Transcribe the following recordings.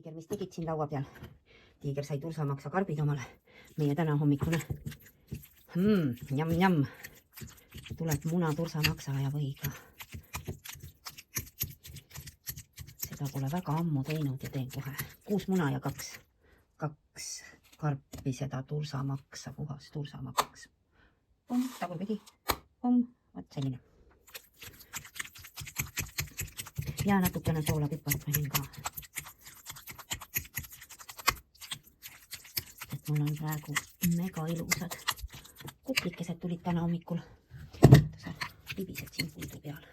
Tiiger, mis tegid siin laua peal? Tiiger sai tursamaksa karbid omale. Meie täna hommikune. Njam. Tuleb muna tursamaksa ja võiga. Seda pole väga ammu teinud ja teen kohe 6 muna ja 2 karpi seda tursamaksa, puhas tursamaks. Tagurpidi. Vot selline. Ja natukene soolapipart panin ka. Et mul on praegu mega ilusad kuklikesed tulid täna hommikul. Sa libised siin puidu peal.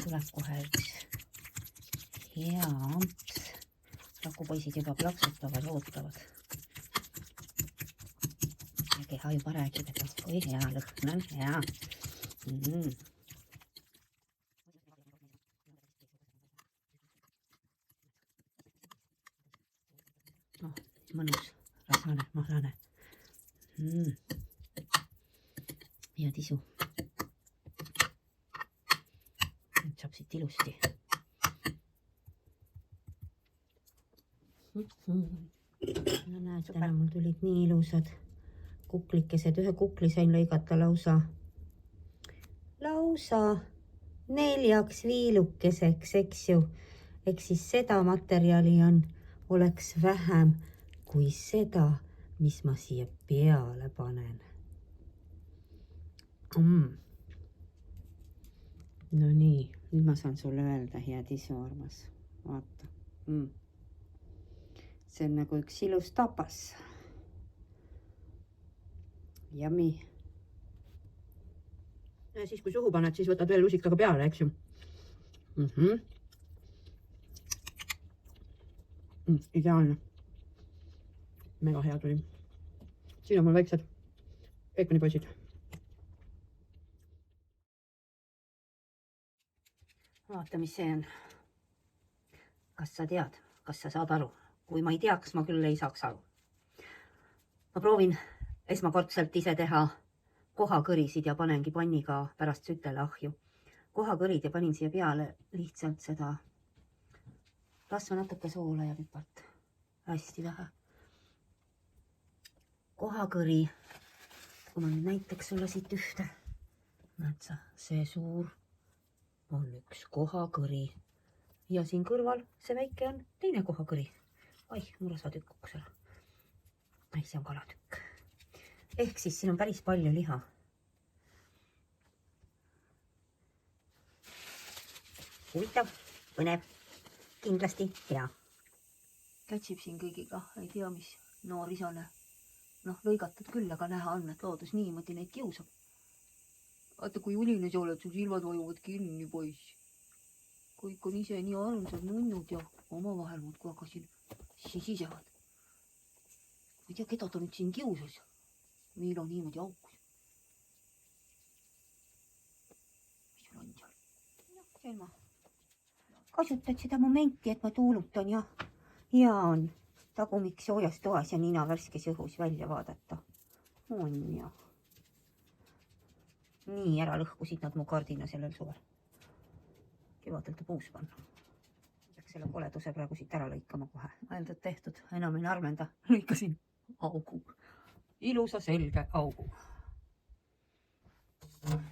Tuleb kohe üks hea amps. Rakupoisid juba plaksutavad ja ootavad. Ja keha juba räägib, et kui hea lõhn on hea. Mõnus, rasvane, mahlane. Ja tisu. Nüüd saab siit ilusti. No näed, täna mul tulid nii ilusad kuklikesed. Ühe kukli sain lõigata lausa 4 viilukeseks, eks ju. Eks siis seda materjali oleks vähem kui seda, mis ma siia peale panen. No nii, nüüd ma saan sulle öelda, hea tisu armas. Vaata. See on nagu üks ilus tapas. Yummy. Ja siis kui suhu paned, siis võtad veel lusikaga peale, eks ju. Ideaalne. Mega hea tuli. Siin on mul väiksed peekonipoisid. Vaata, mis see on. Kas sa tead? Kas sa saad aru? Kui ma ei teaks, ma küll ei saaks aru. Ma proovin esmakordselt ise teha kohakõrisid ja panengi panniga pärast sütele ahju. Kohakõrid ja panin siia peale lihtsalt seda rasva, natuke soola ja pipart. Hästi vähe. Kohakõri. Kui ma nüüd näiteks sulle siit ühte. Näed sa, see suur on üks kohakõri. Ja siin kõrval see väike on teine kohakõri. Ai, mul rasvatükk kukkus ära. Ai, see on kalatükk. Ehk siis siin on päris palju liha. Huvitav, põnev, kindlasti hea. Kätsib siin kõigiga, ei tea mis noorisane. Lõigatud küll, aga näha on, et loodus niimoodi neid kiusab. Vaata, kui uline sa oled, sul silmad vajuvad kinni, poiss. Kui on ise nii armsad nunnud ja omavahel muudkui hakkasin sisisevad. Ei tea, keda ta nüüd siin kiusas. Meil on niimoodi aukus. Mis sul on seal? Selma, kasutad seda momenti, et ma tuulutan ja hea on tagumik soojas toas ja nina värskes õhus välja vaadata. On ja. Nii ära lõhkusid nad mu kardina sellel suvel. Kevadel ta puus panna. Peaks selle koleduse praegu siit ära lõikama kohe. Mõeldud tehtud, enam ei armenda. Lõikasin augu. Ilusa selge augu.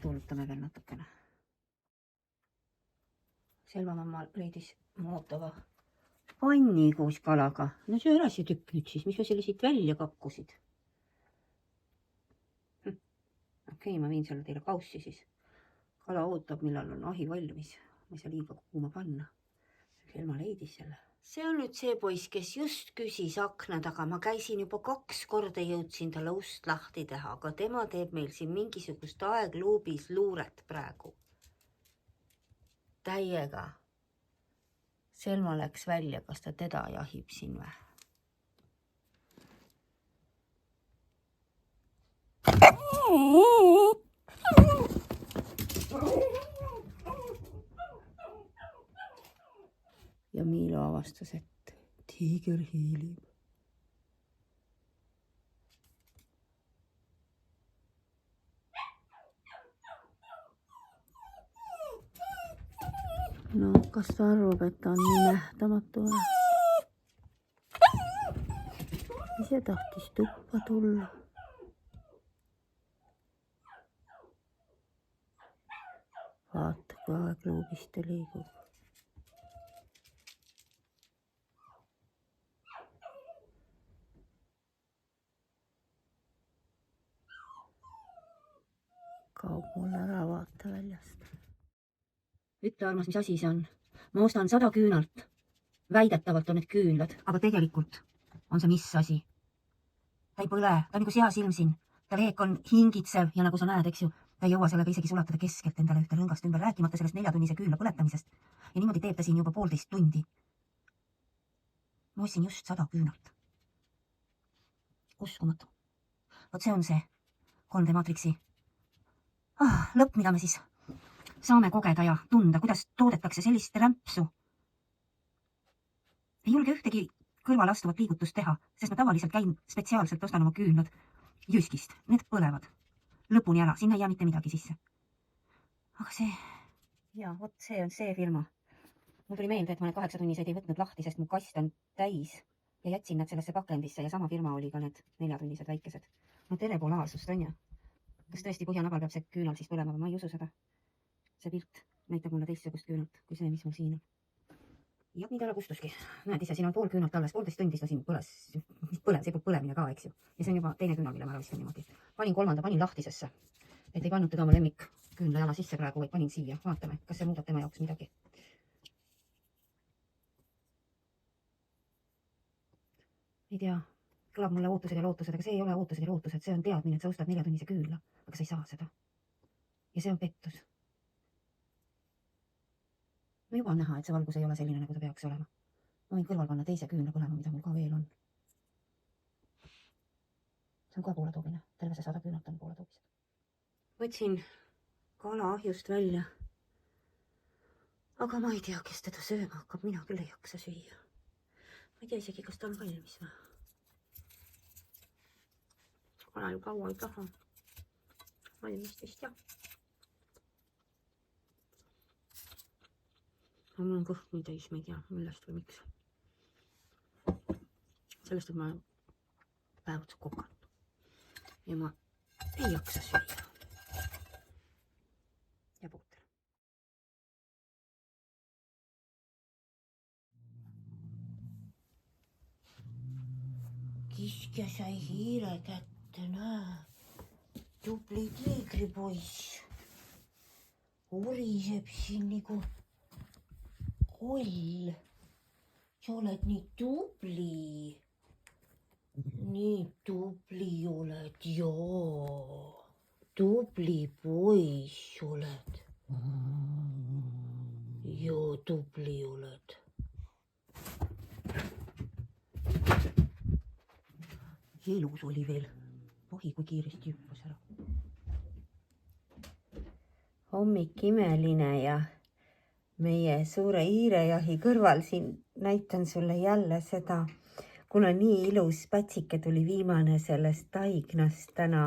Tuulutame veel natukene. Selva mamma leidis mootava panni koos kalaga. No see ära see tükk nüüd siis, mis sa selle siit välja kakkusid. Okei, ma viin selle teile kaussi siis. Kala ootab, millal on ahi valmis. Ma ei saa liiga kuuma panna. Selma leidis selle. See on nüüd see poiss, kes just küsis akna taga. Ma käisin juba 2 korda jõudsin talle ust lahti teha, aga tema teeb meil siin mingisugust aegluubis luuret praegu. Täiega. Selma läks välja, kas ta teda jahib siin või? Ja Miilo avastas, et tiiger hiilib. No, kas ta arvab, et ta on nii nähtamatu või? Ise tahtis tuppa tulla. Vaata, kui aegluubis ta liigub. Kaob mul ära vaata väljast. Ütle, armas, mis asi see on? Ma ostan 100 küünalt. Väidetavalt on need küünlad, aga tegelikult on see mis asi? Ta ei põle, ta on nagu seasilm siin. Ta veek on hingitsev ja nagu sa näed, eks ju, ta ei jõua sellega isegi sulatada keskelt endale ühte lõngast ümber, rääkimata sellest 4-tunnise küünla põletamisest. Ja niimoodi teeb ta siin juba 1,5 tundi. Ma ostsin just 100 küünalt. Uskumatu. Vot see on see 3D Matrixi lõpp, mida me siis saame kogeda ja tunda, kuidas toodetakse sellist rämpsu. Ei julge ühtegi kõrvale astuvat liigutust teha, sest ma tavaliselt käin spetsiaalselt, ostan oma küünlad Jyskist. Need põlevad lõpuni ära, sinna ei jää mitte midagi sisse. Aga see... Ja, vot see on see firma. Mul tuli meelde, et ma need 8-tunniseid ei võtnud lahti, sest mu kast on täis ja jätsin nad sellesse pakendisse ja sama firma oli ka need 4-tunnised väikesed. No tere polaarsust on ju. Kas tõesti põhjanabal peab see küünal siis põlema, ma ei usu seda. See pilt näitab mulle teistsugust küünalt kui see, mis mul siin on. Ja nii ta ära kustuski. Näed ise, siin on 5 küünalt alles, 1,5 tundi seda siin põles. See pole põlemine ka, eks ju. Ja see on juba teine küünal, mille ma ära viskan niimoodi. Panin 3. panin lahtisesse. Et ei pannud teda oma lemmik küünla jala sisse praegu, vaid panin siia. Vaatame, kas see muudab tema jaoks midagi. Ei tea. Kõlab mulle ootused ja lootused, aga see ei ole ootused ja lootused, see on teadmine, et sa ostad 4-tunnise küünla, aga sa ei saa seda. Ja see on pettus. Ma juba on näha, et see valgus ei ole selline, nagu ta peaks olema. Ma võin kõrval panna teise küünla põlema, mida mul ka veel on. See on ka pooletoobine. Terve see 100 küünalt on pooletoobised. Võtsin kala ahjust välja. Aga ma ei tea, kes teda sööma hakkab. Mina küll ei jaksa süüa. Ma ei tea isegi, kas ta on valmis või. Kala ju kaua ei taha. Valmis vist jah. Aga mul on kõht nii täis, ma ei tea, millest või miks. Sellest, et ma päevutsa kokanud. Ja ma ei jaksa süüa. Ja puutel. Kiskja sai hiire kätte, näe. Tubli tiigripoiss. Uriseb siin nagu koll. Sa oled nii tubli. Nii tubli oled, joo. Tubli poiss oled. Joo, tubli oled. Elus oli veel. Ohi, kui kiiresti hüppas ära. Hommik imeline ja meie suure hiirejahi kõrval siin näitan sulle jälle seda, kuna nii ilus pätsike tuli viimane sellest taignast täna.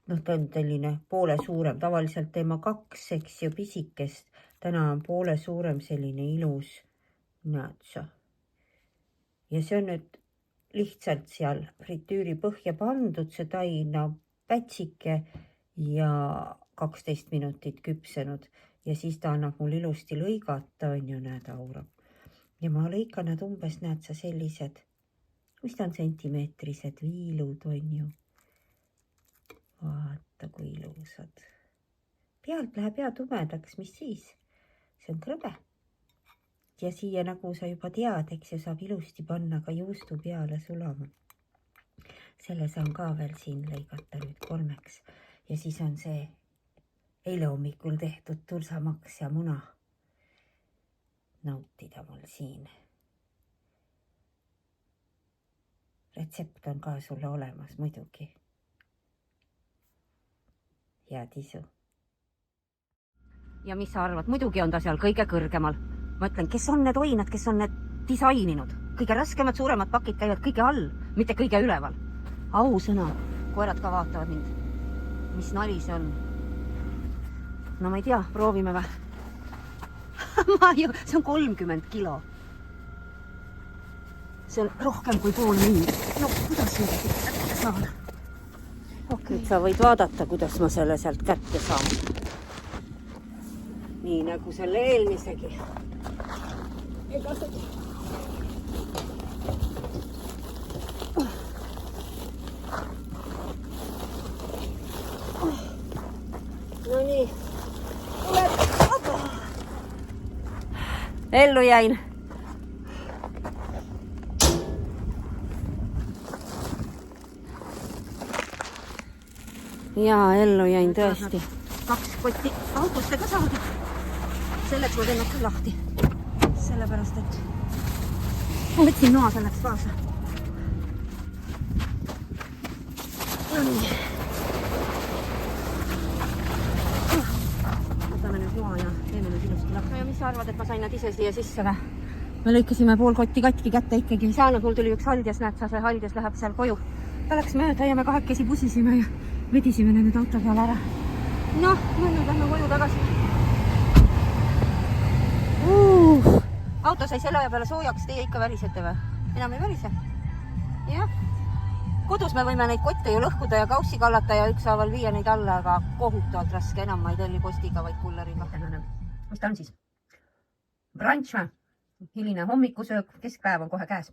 Noh, ta on selline poole suurem, tavaliselt teema 2, eks ju, pisikest. Täna on poole suurem selline ilus, näed sa. Ja see on nüüd lihtsalt seal fritüüri põhja pandud, see taina pätsike ja 12 minutit küpsenud. Ja siis ta annab mul ilusti lõigata, on ju, näed, aurab. Ja ma lõikan nad umbes, näed sa sellised, mis ta on sentimeetrised viilud, on ju. Vaata, kui ilusad. Pealt läheb hea tumedaks, mis siis? See on krõbe. Ja siia, nagu sa juba tead, eks ju, saab ilusti panna ka juustu peale sulama. Selle saan ka veel siin lõigata nüüd 3. Ja siis on see eile hommikul tehtud tursamaks ja muna nautida mul siin. Retsept on ka sulle olemas muidugi. Head isu. Ja mis sa arvad? Muidugi on ta seal kõige kõrgemal. Ma ütlen, kes on need oinad, kes on need disaininud? Kõige raskemad, suuremad pakid käivad kõige all, mitte kõige üleval. Ausõna, koerad ka vaatavad mind. Mis nali see on? No ma ei tea, proovime või? see on 30 kilo. See on rohkem kui pool müüd. No kuidas nüüd kätte saan? Nüüd sa võid vaadata, kuidas ma selle sealt kätte saan. Nii nagu selle eelmisegi. Ega see... No nii. Ellu jäin. Jaa, ellu jäin tõesti. 2 kotti autosse ka saada. Selleks ma teen nad küll lahti. Sellepärast, et ma võtsin noa selleks kaasa. Võtame nüüd noa ja teeme nüüd ilusti lahti. Ja mis sa arvad, et ma sain nad ise siia sisse või? Me lõikasime pool kotti katki kätte ikkagi. Ei saanud, mul tuli üks haldjas, näed sa, see haldjas läheb seal koju. Ta läks mööda ja me kahekesi pusisime ja vedisime need auto peale ära. Noh, nüüd lähme koju tagasi. Auto sai selle aja peale soojaks, teie ikka värisete või? Enam ei värise? Jah. Kodus me võime neid kotte ju lõhkuda ja kaussi kallata ja ükshaaval viia neid alla, aga kohutavalt raske. Enam ma ei telli postiga, vaid kulleriga. Mis ta on siis? Brunch või? Hiline hommikusöök, keskpäev on kohe käes.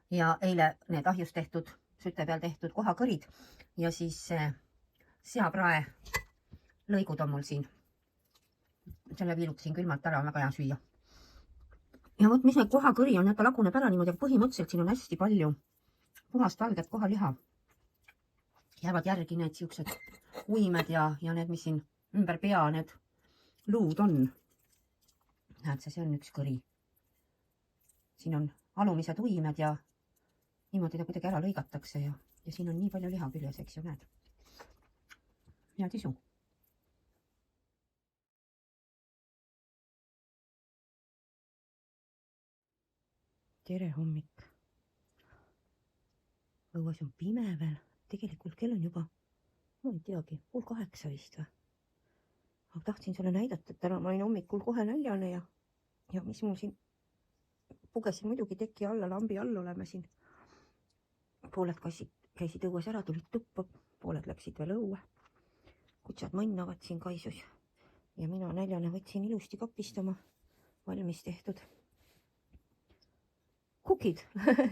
Ja eile need ahjus tehtud, süte peal tehtud kohakõrid ja siis seaprae lõigud on mul siin. Selle viilutasin külmalt ära, on väga hea süüa. Ja võt, mis need kohakõri on, et ta laguneb ära niimoodi, aga põhimõtteliselt siin on hästi palju puhast valget kohaliha. Jäävad järgi need siuksed uimed ja need, mis siin ümber pea, need luud on. Näed, see on üks kõri. Siin on alumised uimed ja niimoodi ta kuidagi ära lõigatakse ja siin on nii palju liha küljes, eks ju, näed. Hea tisu. Tere hommik. Õues on pime veel. Tegelikult kell on juba, ma ei teagi, 7:30 vist või. Aga tahtsin sulle näidata, et täna ma olin hommikul kohe näljane ja mis mul siin pugesin muidugi teki alla, lambi all oleme siin. Pooled kassid käisid õues ära, tulid tuppa, pooled läksid veel õue. Kutsad mõnnavad siin kaisus ja mina näljane võtsin ilusti kapistama valmis tehtud kukid,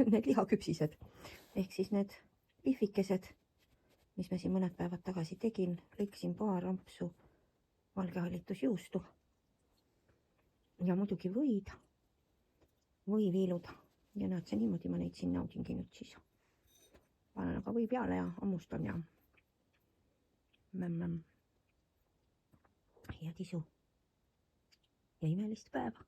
need lihaküpsised, ehk siis need pihvikesed, mis me siin mõned päevad tagasi tegin, lõikasin paar rampsu valgehallitusjuustu ja muidugi võiviilud ja näed see niimoodi ma neid siin naudingi nüüd siis. Panen aga või peale ja ammustan ja ja tisu ja imelist päeva.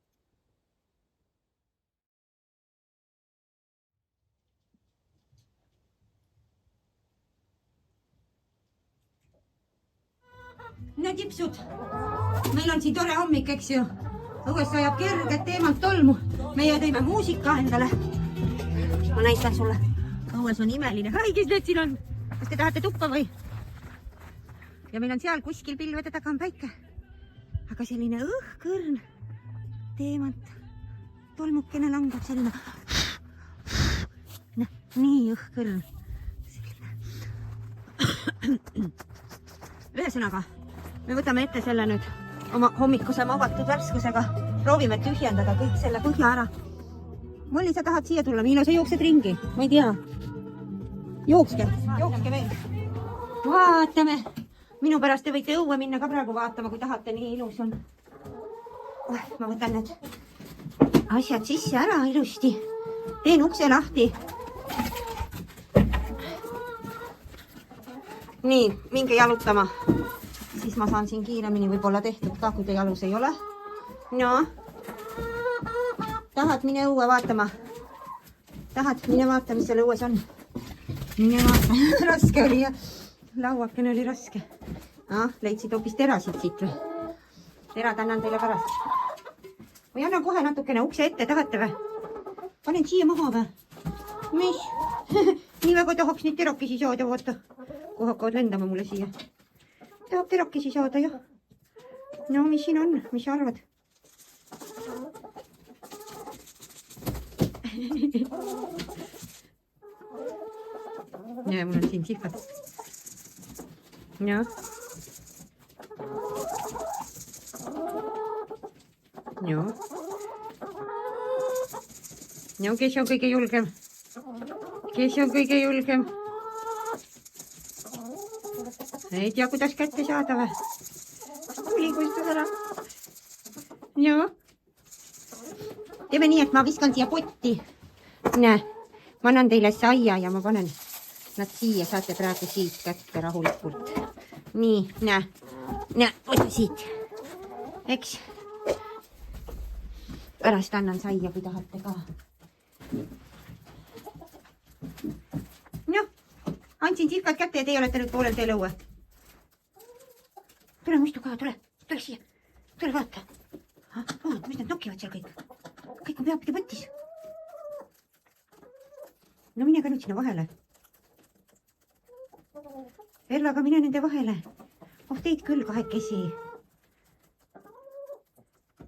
Need tipsud. Meil on siin tore hommik, eks ju. Õues ajab kerget teemalt tolmu. Meie teeme muusika endale. Ma näitan sulle. Õues on imeline. Ai, kes need siin on? Kas te tahate tuppa või? Ja meil on seal kuskil pilvede taga on päike. Aga selline õhkõrn teemalt tolmukene langab selline. Nii õhkõrn. Ühesõnaga. Me võtame ette selle nüüd oma hommikuse avatud värskusega. Proovime tühjendada kõik selle põhja ära. Molli, sa tahad siia tulla? Miino, sa jooksed ringi? Ma ei tea. Jookske veel. Vaatame. Minu pärast te võite õue minna ka praegu vaatama, kui tahate, nii ilus on. Ma võtan need asjad sisse ära ilusti. Teen ukse lahti. Nii, minge jalutama. Siis ma saan siin kiiremini võib-olla tehtud ka, kui te jalus ei ole. No. Tahad mine õue vaatama? Tahad mine vaata, mis seal õues on? Mine vaata. Raske oli ja lauakene oli raske. Leidsid hoopis terasid siit või? Terad annan teile pärast. Või annan kohe natukene ukse ette, tahate või? Panen siia maha või? Mis? Nii väga tahaks neid terakesi saada, vaata. Kui hakkavad lendama mulle siia. Tahab terakesi saada, jah. No, mis siin on? Mis sa arvad? Ja, mul on siin sihvad. Jah. Joo. No, kes on kõige julgem? Kes on kõige julgem? Ei tea, kuidas kätte saada või? Tuli kuistus ära. Joo. Teeme nii, et ma viskan siia potti. Näe, ma annan teile saia ja ma panen nad siia. Saate praegu siit kätte rahulikult. Nii, näe. Näe, võta siit. Eks? Pärast annan saia, kui tahate ka. Noh, andsin sihkad kätte ja teie olete nüüd poolel teel õue. Tule muistu ka, tule siia. Tule vaata. Vaata, mis nad nokivad seal kõik. Kõik on peapidi võttis. No mine ka nüüd sinna vahele. Erlaga mine nende vahele. Oh, teid küll kahekesi.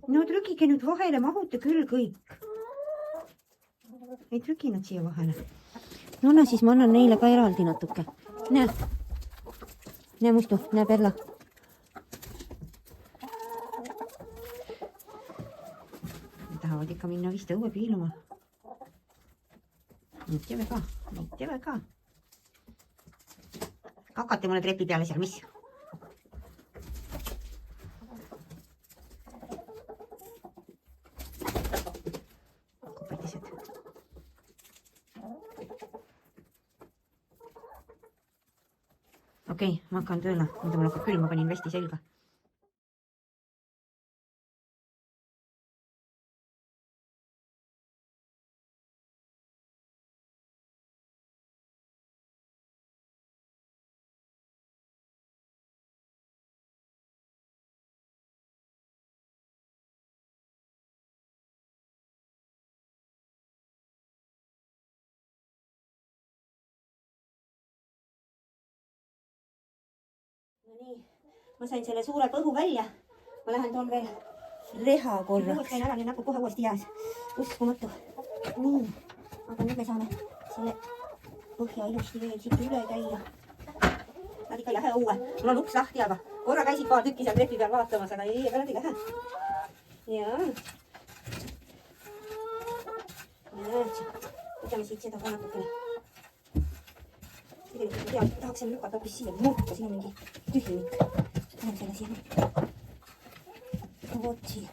No trükige nüüd vahele, mahute küll kõik. Ei trüki nad siia vahele. No siis ma annan neile ka eraldi natuke. Näe. Näe muistu, näe Perla. Tahavad ikka minna vist õue piiluma. Nüüd teeme ka. Kakate mulle trepi peale seal, mis? Okei, ma hakkan tööle. Muidu mul hakkab külm, ma panin vesti selga. No nii, ma sain selle suure põhu välja. Ma lähen toon veel reha korraks. Käin ära, nii näpud kohe uuesti jääs. Uskumatu. Nii, aga nüüd me saame selle põhja ilusti veel siit üle käia. Nad ikka ei lähe õue. Mul on uks lahti, aga korra käisid paar tükki seal trepi peal vaatamas, aga ei, aga nad ei lähe. Jaa. Võtame siit seda ka natukene. Tegelikult ma tahaks selle lükata hoopis siia nurka, siin on mingi tühimik. Panen selle siia. Vot siia.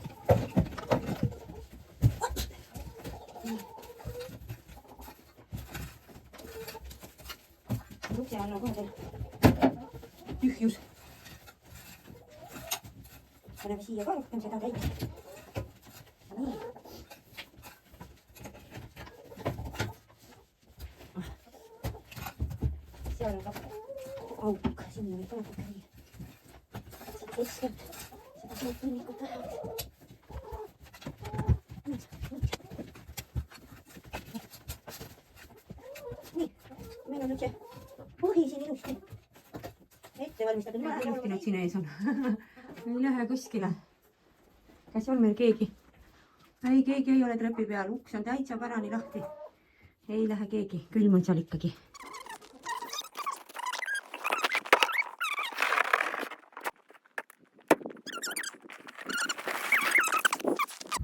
Ukse all on kohe veel tühjus. Paneme siia ka rohkem seda täis. Nii. Seal on ka auk, sinna võib ka natuke viia. Siit keskelt seda suurt tunnikut lähevad. Nii, meil on nüüd see põhi siin ilusti ette valmistatud. Ilusti nüüd siin ees on. Ei lähe kuskile. Kas on meil keegi? Ei, keegi ei ole trepi peal. Uks on täitsa pärani lahti. Ei lähe keegi. Külm on seal ikkagi.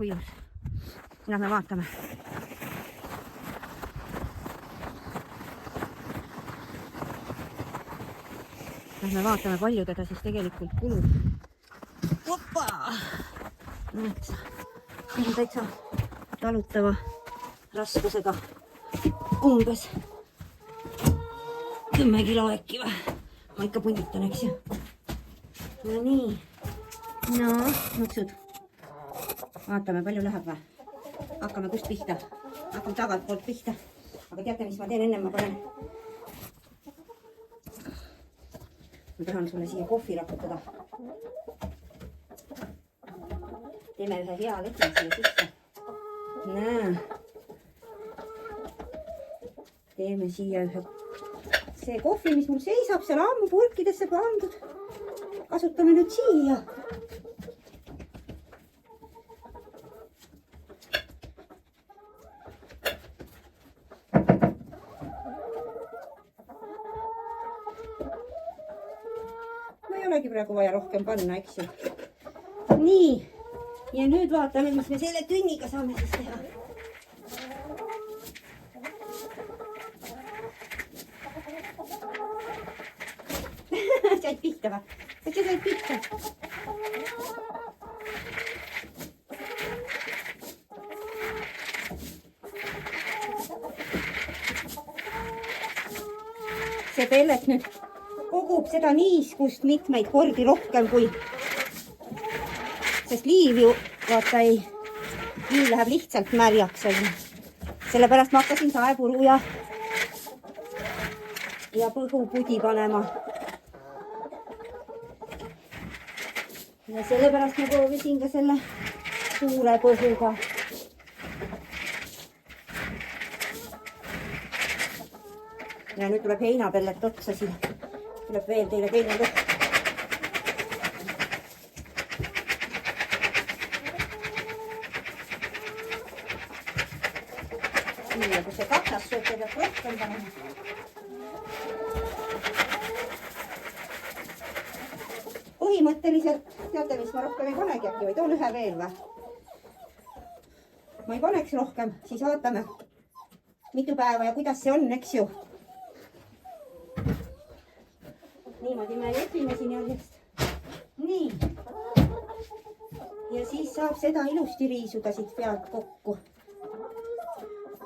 Ilus. Lähme vaatame. Lähme vaatame, palju teda siis tegelikult kulub. Oppa! Näed, see on täitsa talutava raskusega. Umbes 10 kilo äkki või? Ma ikka punnitan, eks ju. No nii. No, nuksud. Vaatame, palju läheb või? Hakkame kust pihta? Hakkame tagant poolt pihta. Aga teate, mis ma teen enne? Ma panen... Ma tahan sulle siia kohvi raputada. Teeme ühe hea leti siia sisse. Näe. Teeme siia ühe... See kohvi, mis mul seisab seal ammu purkidesse pandud. Kasutame nüüd siia. olegi praegu vaja rohkem panna, eks ju. Nii. Ja nüüd vaatame, mis me selle tünniga saame siis teha. Said pihta või? Kas sa said pihta? See pellet nüüd kogub seda niiskust mitmeid kordi rohkem kui, sest liiv ju, vaata ei, liiv läheb lihtsalt märjaks. Sellepärast ma hakkasin saepuru ja põhupudi panema. Ja sellepärast ma proovisin ka selle suure põhuga. Ja nüüd tuleb heinapellet otsa siin. Tuleb veel teile teine lõpp. Nii, ja kui see katsas sööb, peab rohkem panema. Põhimõtteliselt, teate mis, ma rohkem ei panegi äkki või toon ühe veel või? Ma ei paneks rohkem, siis vaatame mitu päeva ja kuidas see on, eks ju. Niimoodi me jõpime siin järjest. Nii. Ja siis saab seda ilusti riisuda siit pealt kokku.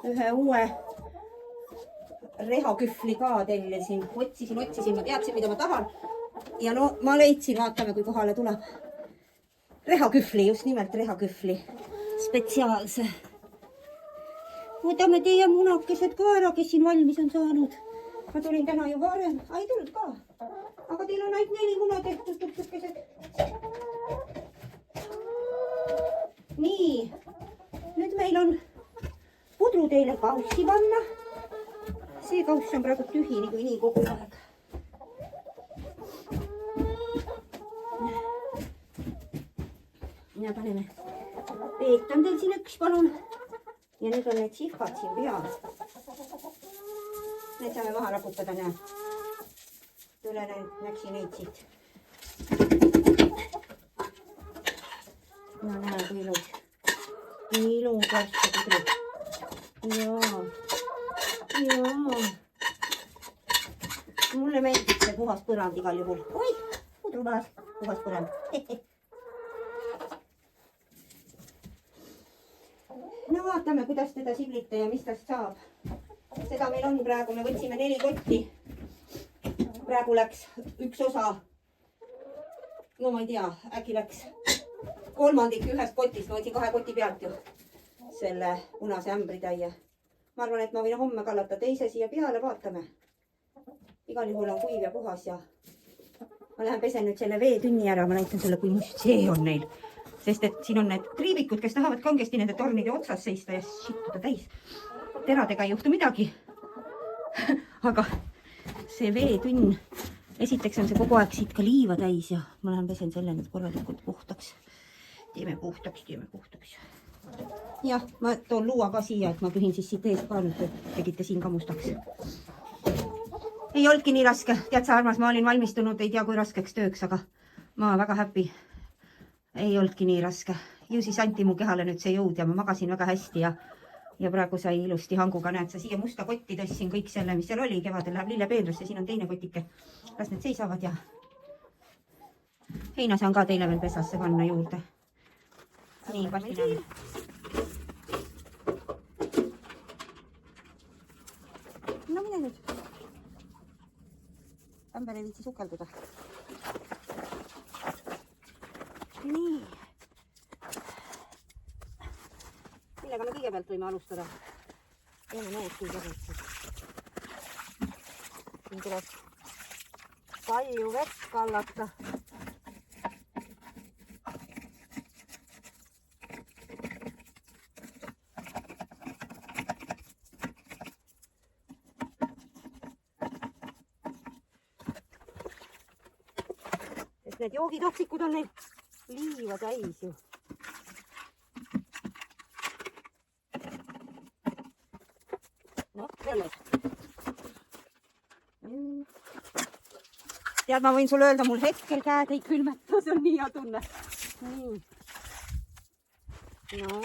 Ühe uue rehakühvli ka tellisin. Otsisin, ma teadsin, mida ma tahan. Ja no ma leidsin, vaatame, kui kohale tuleb. Rehakühvli, just nimelt rehakühvli. Spetsiaalse. Võtame teie munakesed ka ära, kes siin valmis on saanud. Ma tulin täna ju varem. Ei tulnud ka. Aga teil on ainult 4 muna tehtud tupukesed. Nii. Nüüd meil on pudru teile kaussi panna. See kauss on praegu tühi nii kogu aeg. Ja paneme. Peet on teil siin üks, palun. Ja nüüd on need sihvad siin peal. Need saame maha raputada, näe. Tule näksi neid siit. No näe, kui ilus. Nii ilus värske pudru. Jaa. Mulle meeldib see puhas põrand igal juhul. Oi, pudru puhas põrand. No vaatame, kuidas teda siblite ja mis tast saab. Seda meil on praegu, me võtsime 4 kotti. Praegu läks üks osa, no ma ei tea, äkki läks 1/3 ühest kotist, ma võtsin 2 koti pealt ju selle punase ämbritäie. Ma arvan, et ma võin homme kallata teise siia peale, vaatame. Igal juhul on kuiv ja puhas ja ma lähen pesen nüüd selle veetünni ära, ma näitan selle, kui must see on neil. Sest et siin on need kriivikud, kes tahavad kangesti nende tornide otsas seista ja šittuda täis. Teradega ei juhtu midagi. Aga see veetünn, esiteks on see kogu aeg siit ka liiva täis ja ma lähen pesen selle nüüd korralikult puhtaks. Teeme puhtaks. Jah, ma toon luua ka siia, et ma pühin siis siit eest ka nüüd, tegite siin ka mustaks. Ei olnudki nii raske. Tead sa, armas, ma olin valmistunud, ei tea kui raskeks tööks, aga ma olen väga happy. Ei olnudki nii raske. Ju siis anti mu kehale nüüd see jõud ja ma magasin väga hästi ja praegu sai ilusti hanguga. Näed sa, siia musta kotti tõssin kõik selle, mis seal oli. Kevadel läheb lillepeenrasse, siin on teine kotike. Las need seisavad ja heina saan ka teile veel pesasse panna juurde. Nii, varsti näeme. No mine nüüd. Ämber ei viitsi sukelduda. Nii. Millega me kõigepealt võime alustada? Teeme need kõigepealt. Siin tuleb palju vett kallata. Sest need joogitoksikud on neid liiva täis ju. No, veel. Tead, ma võin sulle öelda, mul hetkel käed ei külmeta, see on nii hea tunne. Nii. No.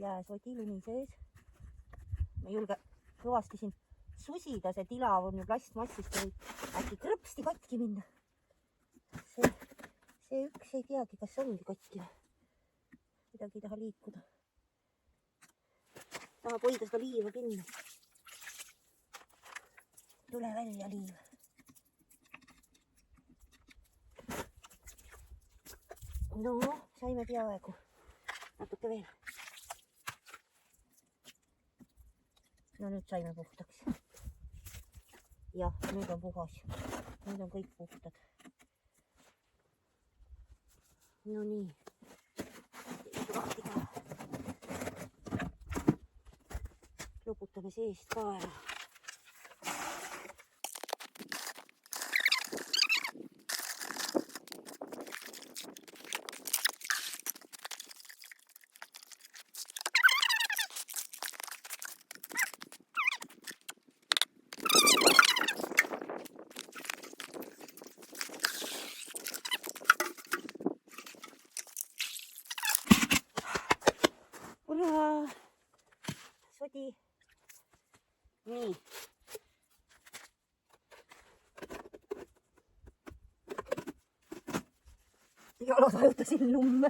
Jääsoti lumi sees. Ma ei julge kõvasti siin susida, see tila on ju plastmassist ja äkki krõpsti katki minna. See üks ei teagi, kas ongi katki. Midagi ei taha liikuda. Tahab hoida seda liiva kinni. Tule välja liiv. No, saime peaaegu. Natuke veel. No nüüd saime puhtaks. Jah, nüüd on puhas. Nüüd on kõik puhtad. No nii. Loputame seest ka ära. Uraa! Sodi! Nii. Jalad ajutasin lumme.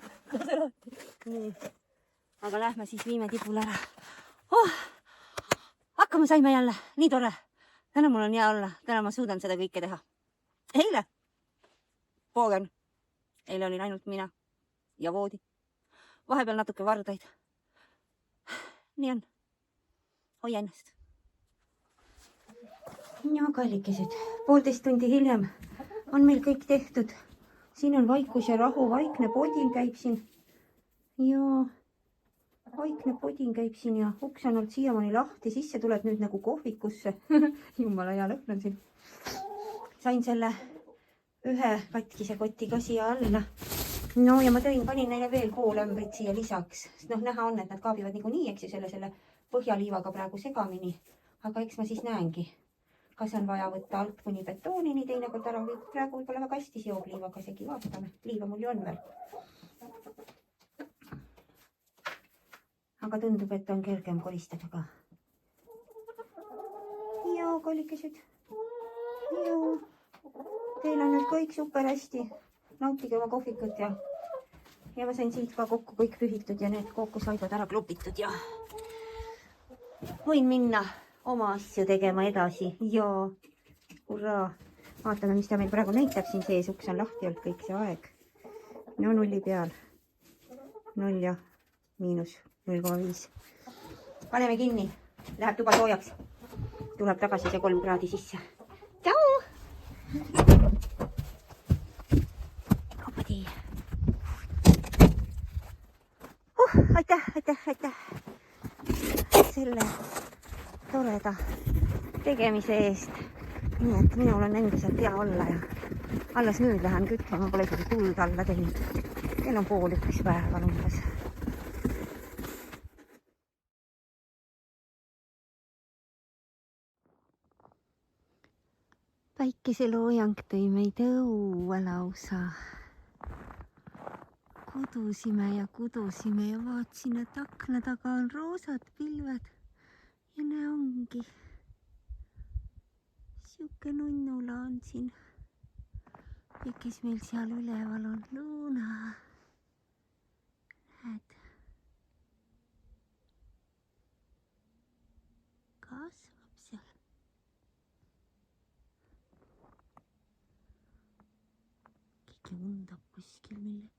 Nii. Aga lähme siis viime tipule ära. Hakkama saime jälle. Nii tore. Täna mul on hea olla. Täna ma suudan seda kõike teha. Eile. Poogen. Eile olin ainult mina. Ja voodi. Vahepeal natuke vardaid. Nii on. Hoia ennast. Ja kallikesed. 1,5 tundi hiljem on meil kõik tehtud. Siin on vaikus ja rahu. Vaikne podin käib siin. Ja vaikne podin käib siin ja uks on olnud siiamaani lahti. Sisse tuleb nüüd nagu kohvikusse. Jumala hea lõhn on siin. Sain selle ühe katkise koti ka siia alla. No ja ma panin neile veel koolämbrit siia lisaks. Noh, näha on, et nad kaabivad niikuinii, eks ju, selle põhjaliivaga praegu segamini. Aga eks ma siis näengi, kas on vaja võtta alt kuni betoonini teinekord ära. Praegu võib-olla väga hästi seob liivaga isegi. Vaatame. Liiva mul ju on veel. Aga tundub, et on kergem kolistada ka. Joo, kollikesed. Joo. Teil on nüüd kõik super hästi. Nautige oma kohvikut ja ma sain siit ka kokku kõik pühitud ja need kookosaibad ära klopitud ja võin minna oma asju tegema edasi. Ja hurraa! Vaatame, mis ta meil praegu näitab siin sees. Uks on lahti olnud kõik see aeg. No 0 peal. 0 ja miinus 0,5. Paneme kinni. Läheb tuba soojaks. Tuleb tagasi see 3 kraadi sisse. Tšau! Aitäh selle toreda tegemise eest. Nii et minul on endiselt hea olla ja alles nüüd lähen kütma. Ma pole isegi tuld alla teinud. Kell on 12:30 päeval umbes. Päikeseloojang tõi meid õue lausa. Kudusime ja vaatasime, et akna taga on roosad pilved ja näe ongi. Siuke nunnula on siin. Ja kes meil seal üleval on? Luuna. Näed. Kasvab seal. Keegi undab kuskil millegi.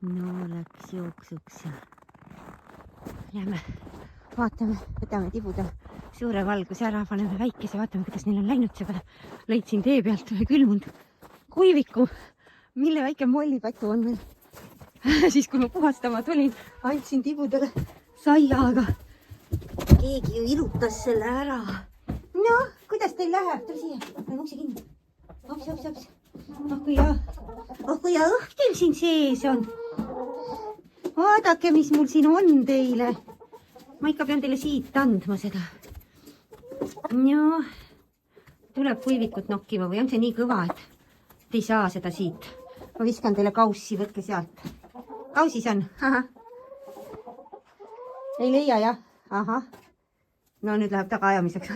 No läks jooksuks ja Lähme vaatame, võtame tibudel suure valguse ära, paneme väikese, vaatame, kuidas neil on läinud seda. Leidsin tee pealt ühe külmunud kuiviku, mille väike mollipätu on meil. Siis kui ma puhastama tulin, andsin tibudele saia, aga keegi ju ilutas selle ära. No, kuidas teil läheb? Tule siia, panen ukse kinni. Hops. Oh kui hea õhk teil siin sees on. Vaadake, mis mul siin on teile. Ma ikka pean teile siit andma seda. No, tuleb kuivikut nokkima või on see nii kõva, et te ei saa seda siit. Ma viskan teile kaussi, võtke sealt. Kausis on? Aha. Ei leia, jah? Aha. No nüüd läheb tagaajamiseks.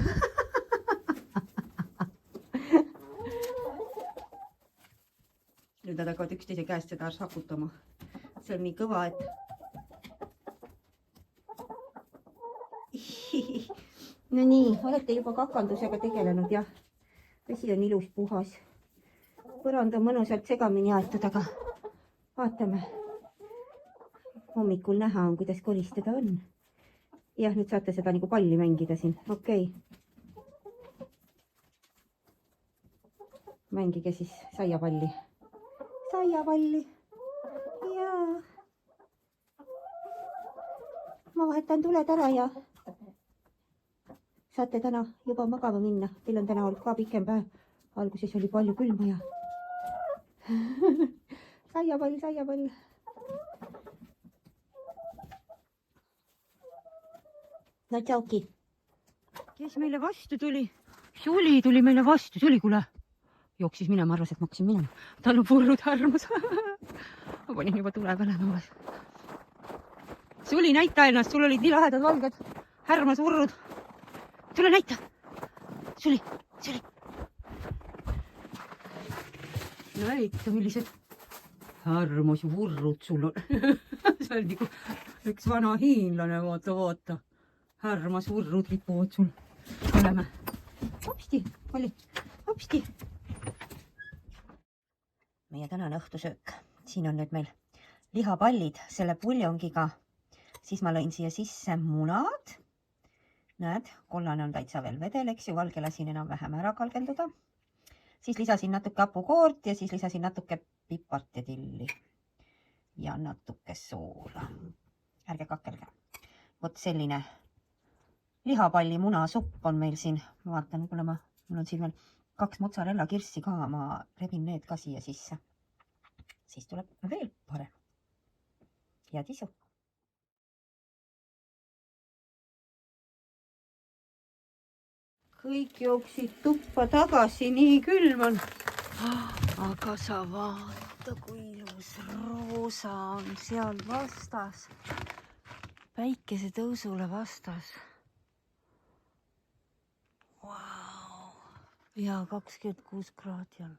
Nüüd nad hakkavad üksteise käest seda sakutama. See on nii kõva, et... No nii, olete juba kakandusega tegelenud, jah. Vesi on ilus puhas. Põrand on mõnusalt segamini aetud, aga vaatame. Hommikul näha on, kuidas kolistada on. Jah, nüüd saate seda nagu palli mängida siin. Okei. Mängige siis saiapalli. Saiapalli. Jaa. Ma vahetan tuled ära ja saate täna juba magama minna. Teil on täna olnud ka pikem päev. Alguses oli palju külma ja... Saiapall. No tšauki. Kes meile vastu tuli? Suli tuli meile vastu. Suli, kuule. Jooksis minema, arvas, et ma hakkasin minema. Tal on purrud härmas. Ma panin juba tule peale nõues. Suli, näita ennast. Sul olid nii lahedad valged. Härmas vurrud. Tule näita. Suli. Näita, millised härmas vurrud sul on. See on nagu üks vana hiinlane, vaata. Härmas vurrud ripuvad sul. Oleme. Hopsti, oli. Hopsti. Meie tänane õhtusöök. Siin on nüüd meil lihapallid selle puljongiga. Siis ma lõin siia sisse munad. Näed, kollane on täitsa veel vedel, eks ju, valge lasin enam vähem ära kalgelduda. Siis lisasin natuke hapukoort ja siis lisasin natuke pipart ja tilli. Ja natuke soola. Ärge kakelge. Vot selline lihapalli munasupp on meil siin. Ma vaatan, kuule mul on siin veel 2 mozzarella kirssi ka. Ma rebin need ka siia sisse. Siis tuleb veel parem. Head isu. Kõik jooksid tuppa tagasi, nii külm on. Aga sa vaata, kui ilus roosa on seal vastas. Päikese tõusule vastas. Wow. Ja 26 kraadi on.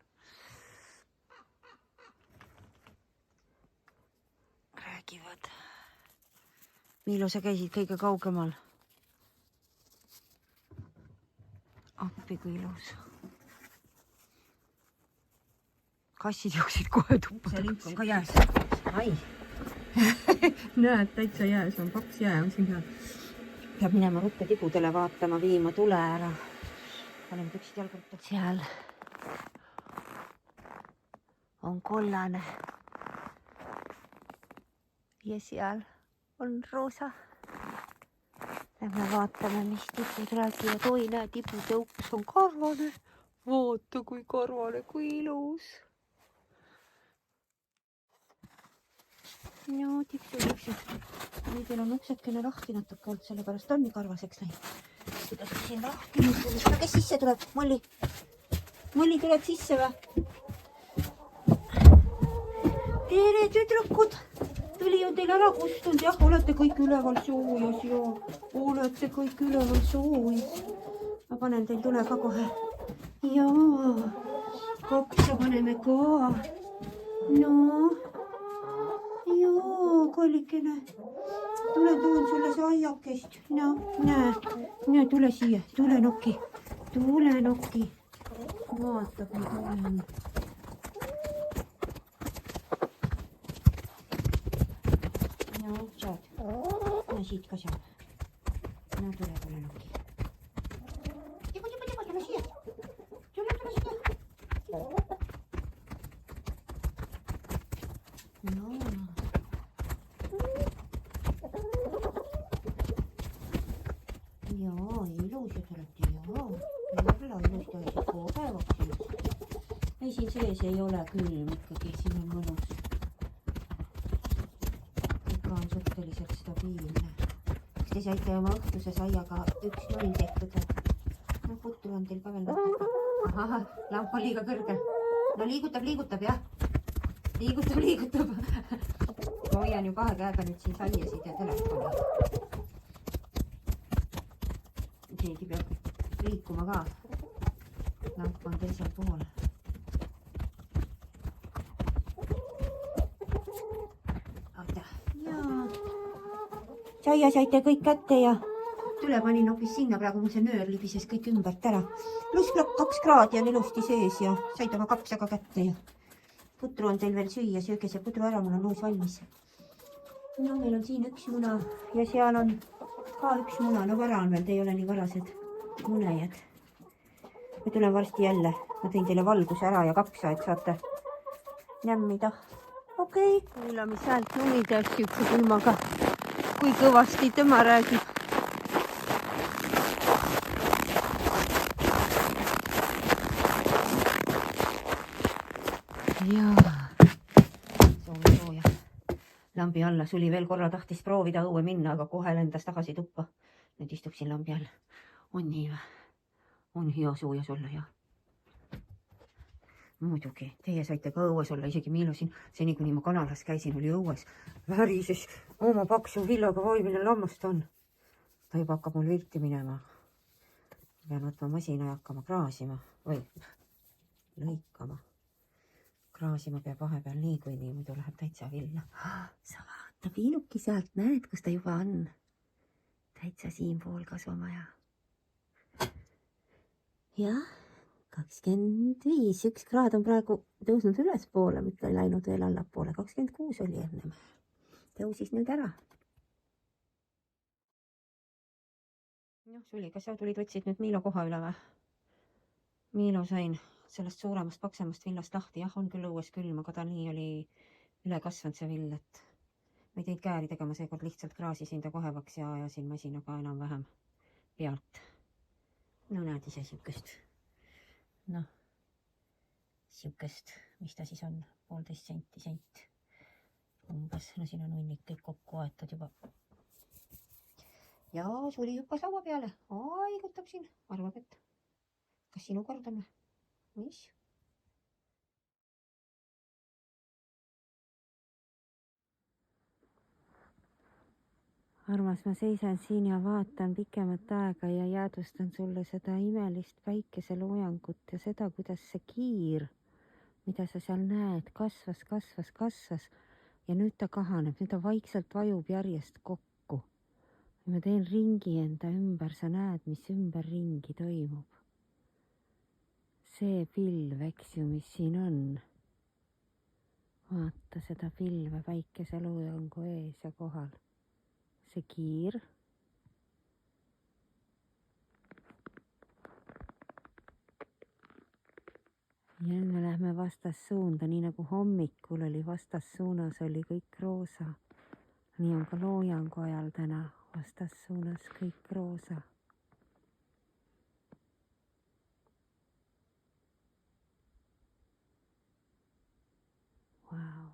Räägivad. Miilo, sa käisid kõige kaugemal. Appi kui ilus. Kassid jooksid kohe tuppa. See link on ka jääs. Ai. Näed, täitsa jääs on. 2 jää on siin. Peab minema rutta tibudele vaatama, viima tule ära. Paneme püksid jalgurta. Seal on kollane. Ja seal on roosa. Lähme vaatame, mis tipud räägivad. Oi, näe, tipu tõuks on karvane. Vaata, kui karvane, kui ilus. No, tiksu. Nüüd on uksekene lahti natuke olnud, sellepärast on nii karvaseks läinud. Kuidas siin lahti nüüd? Kes sisse tuleb? Molli? Molli tuleb sisse või? Tere, tüdrukud! Tuli on teil ära kustunud, jah, olete kõik üleval soojas ja olete kõik üleval soojas. Ma panen teil tule ka kohe. Jaa, 2 paneme ka. No, jaa, kallikene. Tulen toon sulle saiakest. No, näe, tule siia, tule nokki. Vaata, kui tule on. siit ka seal. No tule nuki. Tibu, tule siia. Tule siia. No. Jaa, ilusad olete, jaa. Jälle ilusti ajasid kuu päevaks siis. Ei, siin sees ei ole külm ikkagi, siin on mõnus. Ikka on suhteliselt stabiilne. Kas te saite oma õhtuse saiaga 1-0 tehtud? No putru on teil ka veel natuke. Ahah, lamp on liiga kõrgel. No liigutab, jah. Liigutab. Ma hoian ju 2 käega nüüd siin saiasid ja telefoni. Keegi peab liikuma ka. Lamp on teisel pool. Saia saite kõik kätte ja tule panin hoopis sinna, praegu mul see nöör libises kõik ümbert ära. Pluss 2 kraadi on ilusti sees ja said oma kapsaga kätte ja putru on teil veel süüa, sööge see pudru ära, mul on uus valmis. No meil on siin 1 muna ja seal on ka 1 muna, no vara on veel, te ei ole nii varased munejad. Ma tulen varsti jälle, ma tõin teile valguse ära ja kapsa, et saate nämmida. Okei. Kuulame sealt numida siukse külmaga. Kui kõvasti tema räägib. Jaa. Sooja. Lambi alla suli veel korra tahtis proovida õue minna, aga kohe lendas tagasi tuppa. Nüüd istub siin lambi all. On nii või? On hea soojas olla, jah. Muidugi, teie saite ka õues olla, isegi Miilo siin, seni kuni ma kanalas käisin, oli õues. Värises oma paksu villaga vaimine lammast on. Ta juba hakkab mul vilti minema. Pean võtma masina ja hakkama kraasima või lõikama. Kraasima peab vahepeal nii kui nii, muidu läheb täitsa villa. Sa vaata piinuki sealt, näed, kus ta juba on. Täitsa siinpool kasvamaja. Jah. 25, 1 kraad on praegu tõusnud üles poole, mitte ei läinud veel allapoole. 26 oli ennem. Tõusis nüüd ära. Noh, Suli, kas sa tulid, võtsid nüüd Miilo koha üle või? Miilo sain sellest suuremast, paksemast villast lahti. Jah, on küll õues külm, aga ta nii oli üle kasvanud see vill, et ma ei teinud kääri tegema, seekord lihtsalt kraasisin ta kohevaks ja ajasin masinaga enam-vähem pealt. No näed ise siukest. Noh, siukest, mis ta siis on, 1,5 senti umbes. No siin on hunnik kõik kokku aetud juba. Ja Suli hüppas laua peale, haigutab siin, arvab, et kas sinu kord on? Mis? Armas, ma seisan siin ja vaatan pikemat aega ja jäädvustan sulle seda imelist päikeseloojangut ja seda, kuidas see kiir, mida sa seal näed, kasvas ja nüüd ta kahaneb, nüüd ta vaikselt vajub järjest kokku. Ma teen ringi enda ümber, sa näed, mis ümberringi toimub. See pilv, eks ju, mis siin on. Vaata seda pilve päikeseloojangu ees ja kohal. See kiir. Ja nüüd me lähme vastassuunda, nii nagu hommikul oli vastassuunas, oli kõik roosa. Nii on ka loojangu ajal täna vastassuunas kõik roosa. Wow.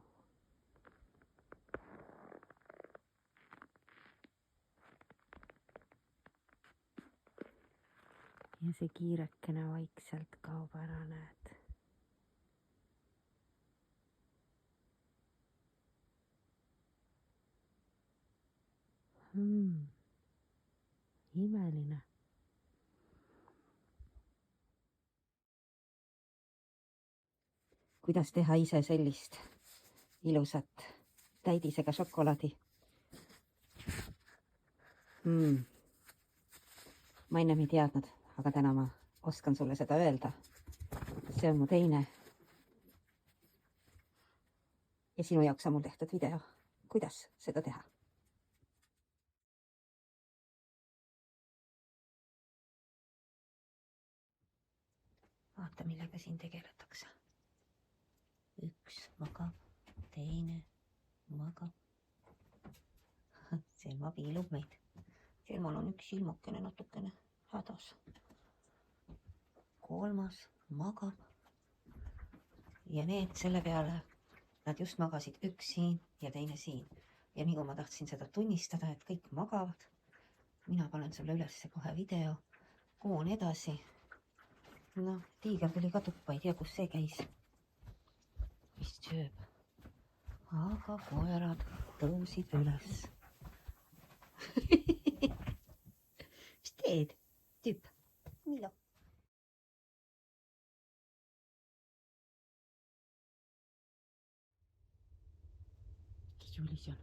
Ja see kiirekene vaikselt kaob ära, näed. Imeline. Kuidas teha ise sellist ilusat täidisega šokolaadi? Ma ennem ei teadnud, aga täna ma oskan sulle seda öelda. See on mu teine. Ja sinu jaoks on mul tehtud video, kuidas seda teha. Vaata, millega siin tegeletakse. Üks magab, teine magab. Selma piilub meid. Selmal on üks silmukene natukene hädas. Kolmas magab. Ja need selle peale, nad just magasid üks siin ja teine siin. Ja nii kui ma tahtsin seda tunnistada, et kõik magavad, mina panen sulle üles kohe video, koon edasi. No, tiiger tuli ka tuppa, ei tea, kus see käis. Vist sööb. Aga koerad tõusid üles. Mis teed, tüüp? Milo. Kes oli seal?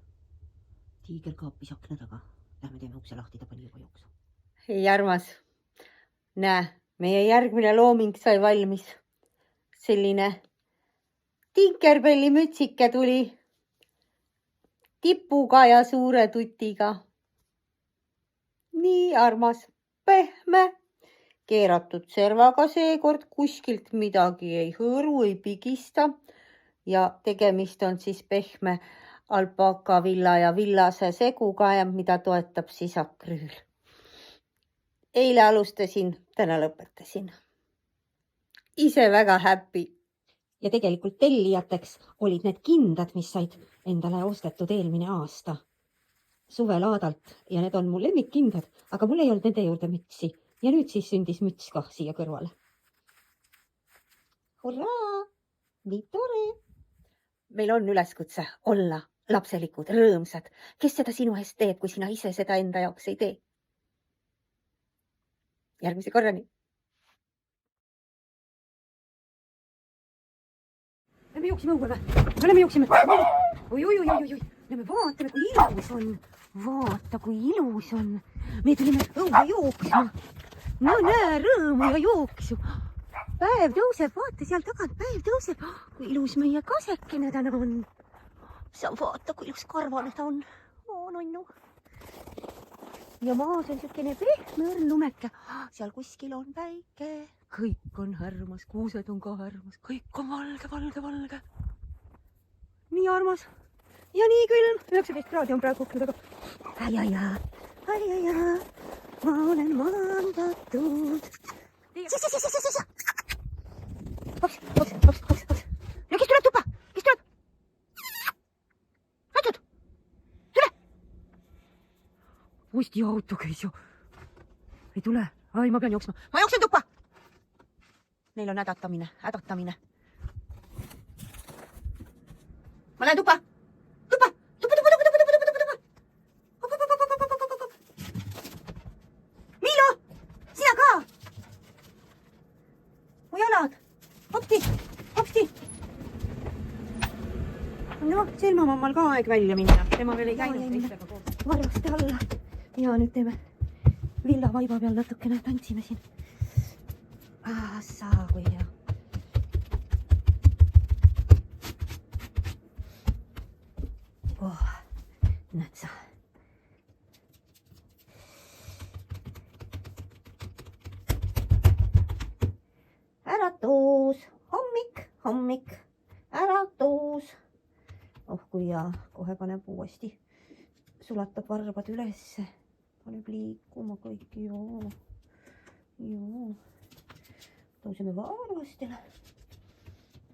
Tiiger kaapis akna taga. Lähme teeme ukse lahti, ta pani juba jooksu. Ei, armas. Näe, meie järgmine looming sai valmis. Selline Tinkerbelli mütsike tuli tipuga ja suure tutiga. Nii armas, pehme, keeratud servaga seekord, kuskilt midagi ei hõõru, ei pigista ja tegemist on siis pehme alpaka villa ja villase seguga, mida toetab siis akrüül. Eile alustasin, täna lõpetasin. Ise väga happy. Ja tegelikult tellijateks olid need kindad, mis said endale ostetud eelmine aasta suvelaadalt ja need on mu lemmikkindad, aga mul ei olnud nende juurde mütsi ja nüüd siis sündis müts kah siia kõrvale. Hurraa! Nii tore! Meil on üleskutse olla lapselikud, rõõmsad. Kes seda sinu eest teeb, kui sina ise seda enda jaoks ei tee? Järgmise korrani! Lähme jooksime õue või? Lähme jooksime! Oi! Lähme vaatame, kui ilus on! Vaata, kui ilus on! Me tulime õue jooksma! No näe, rõõmu ja jooksu! Päev tõuseb, vaata seal tagant, päev tõuseb! Kui ilus meie kasekene täna on! Sa vaata, kui ilus karvane ta on! Nonnu! Ja maas on siukene pehme õrnlumeke! Seal kuskil on päike! Kõik on härmas, kuused on ka härmas, kõik on valge. Nii armas ja nii külm. 19 kraadi on praegu ukne taga. Ai, ma olen maandatud. Siia. Hops. No kes tuleb tuppa? Kes tuleb? Atud! Tule! Uuesti auto käis ju. Ei tule. Ai, ma pean jooksma. Ma jooksen tuppa! Neil on hädatamine. Ma lähen tuppa. Milo, sina ka. Mu jalad. Hopsti. No, Selma mammal ka aeg välja minna. Tema veel ei käinud. Varjuste alla. Ja nüüd teeme villa vaiba peal natukene tantsime siin. Saa kui hea. Näed sa. Äratus, hommik, äratus. Oh kui hea, kohe paneb uuesti, sulatab varbad ülesse, paneb liikuma kõik, joo. Tõuseme varvastele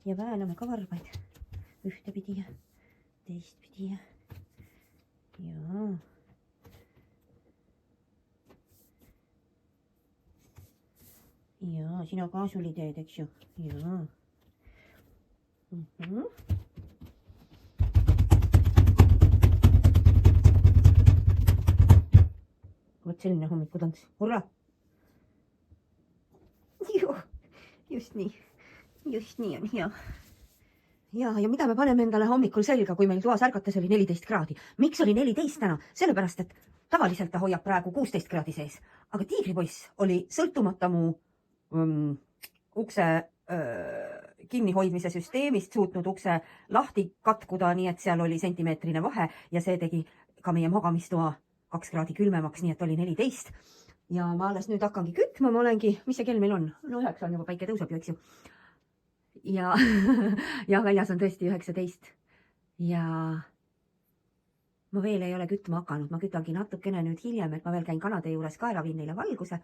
ja vääname ka varbaid ühtepidi ja teistpidi ja sina ka suli teed, eks ju? Vot selline hommikutants. Hurra! Just nii on hea. Ja mida me paneme endale hommikul selga, kui meil toas ärgates oli 14 kraadi? Miks oli 14 täna? Sellepärast, et tavaliselt ta hoiab praegu 16 kraadi sees. Aga tiigripoiss oli sõltumata mu ukse kinnihoidmise süsteemist suutnud ukse lahti katkuda, nii et seal oli sentimeetrine vahe ja see tegi ka meie magamistoa 2 kraadi külmemaks, nii et oli 14. ja ma alles nüüd hakkangi kütma, ma olengi, mis see kell meil on? No 9 on juba, päike tõuseb ju, eks ju. Ja, ja väljas on tõesti 19 ja ma veel ei ole kütma hakanud, ma kütangi natukene nüüd hiljem, et ma veel käin kanade juures ka, viin neile valguse.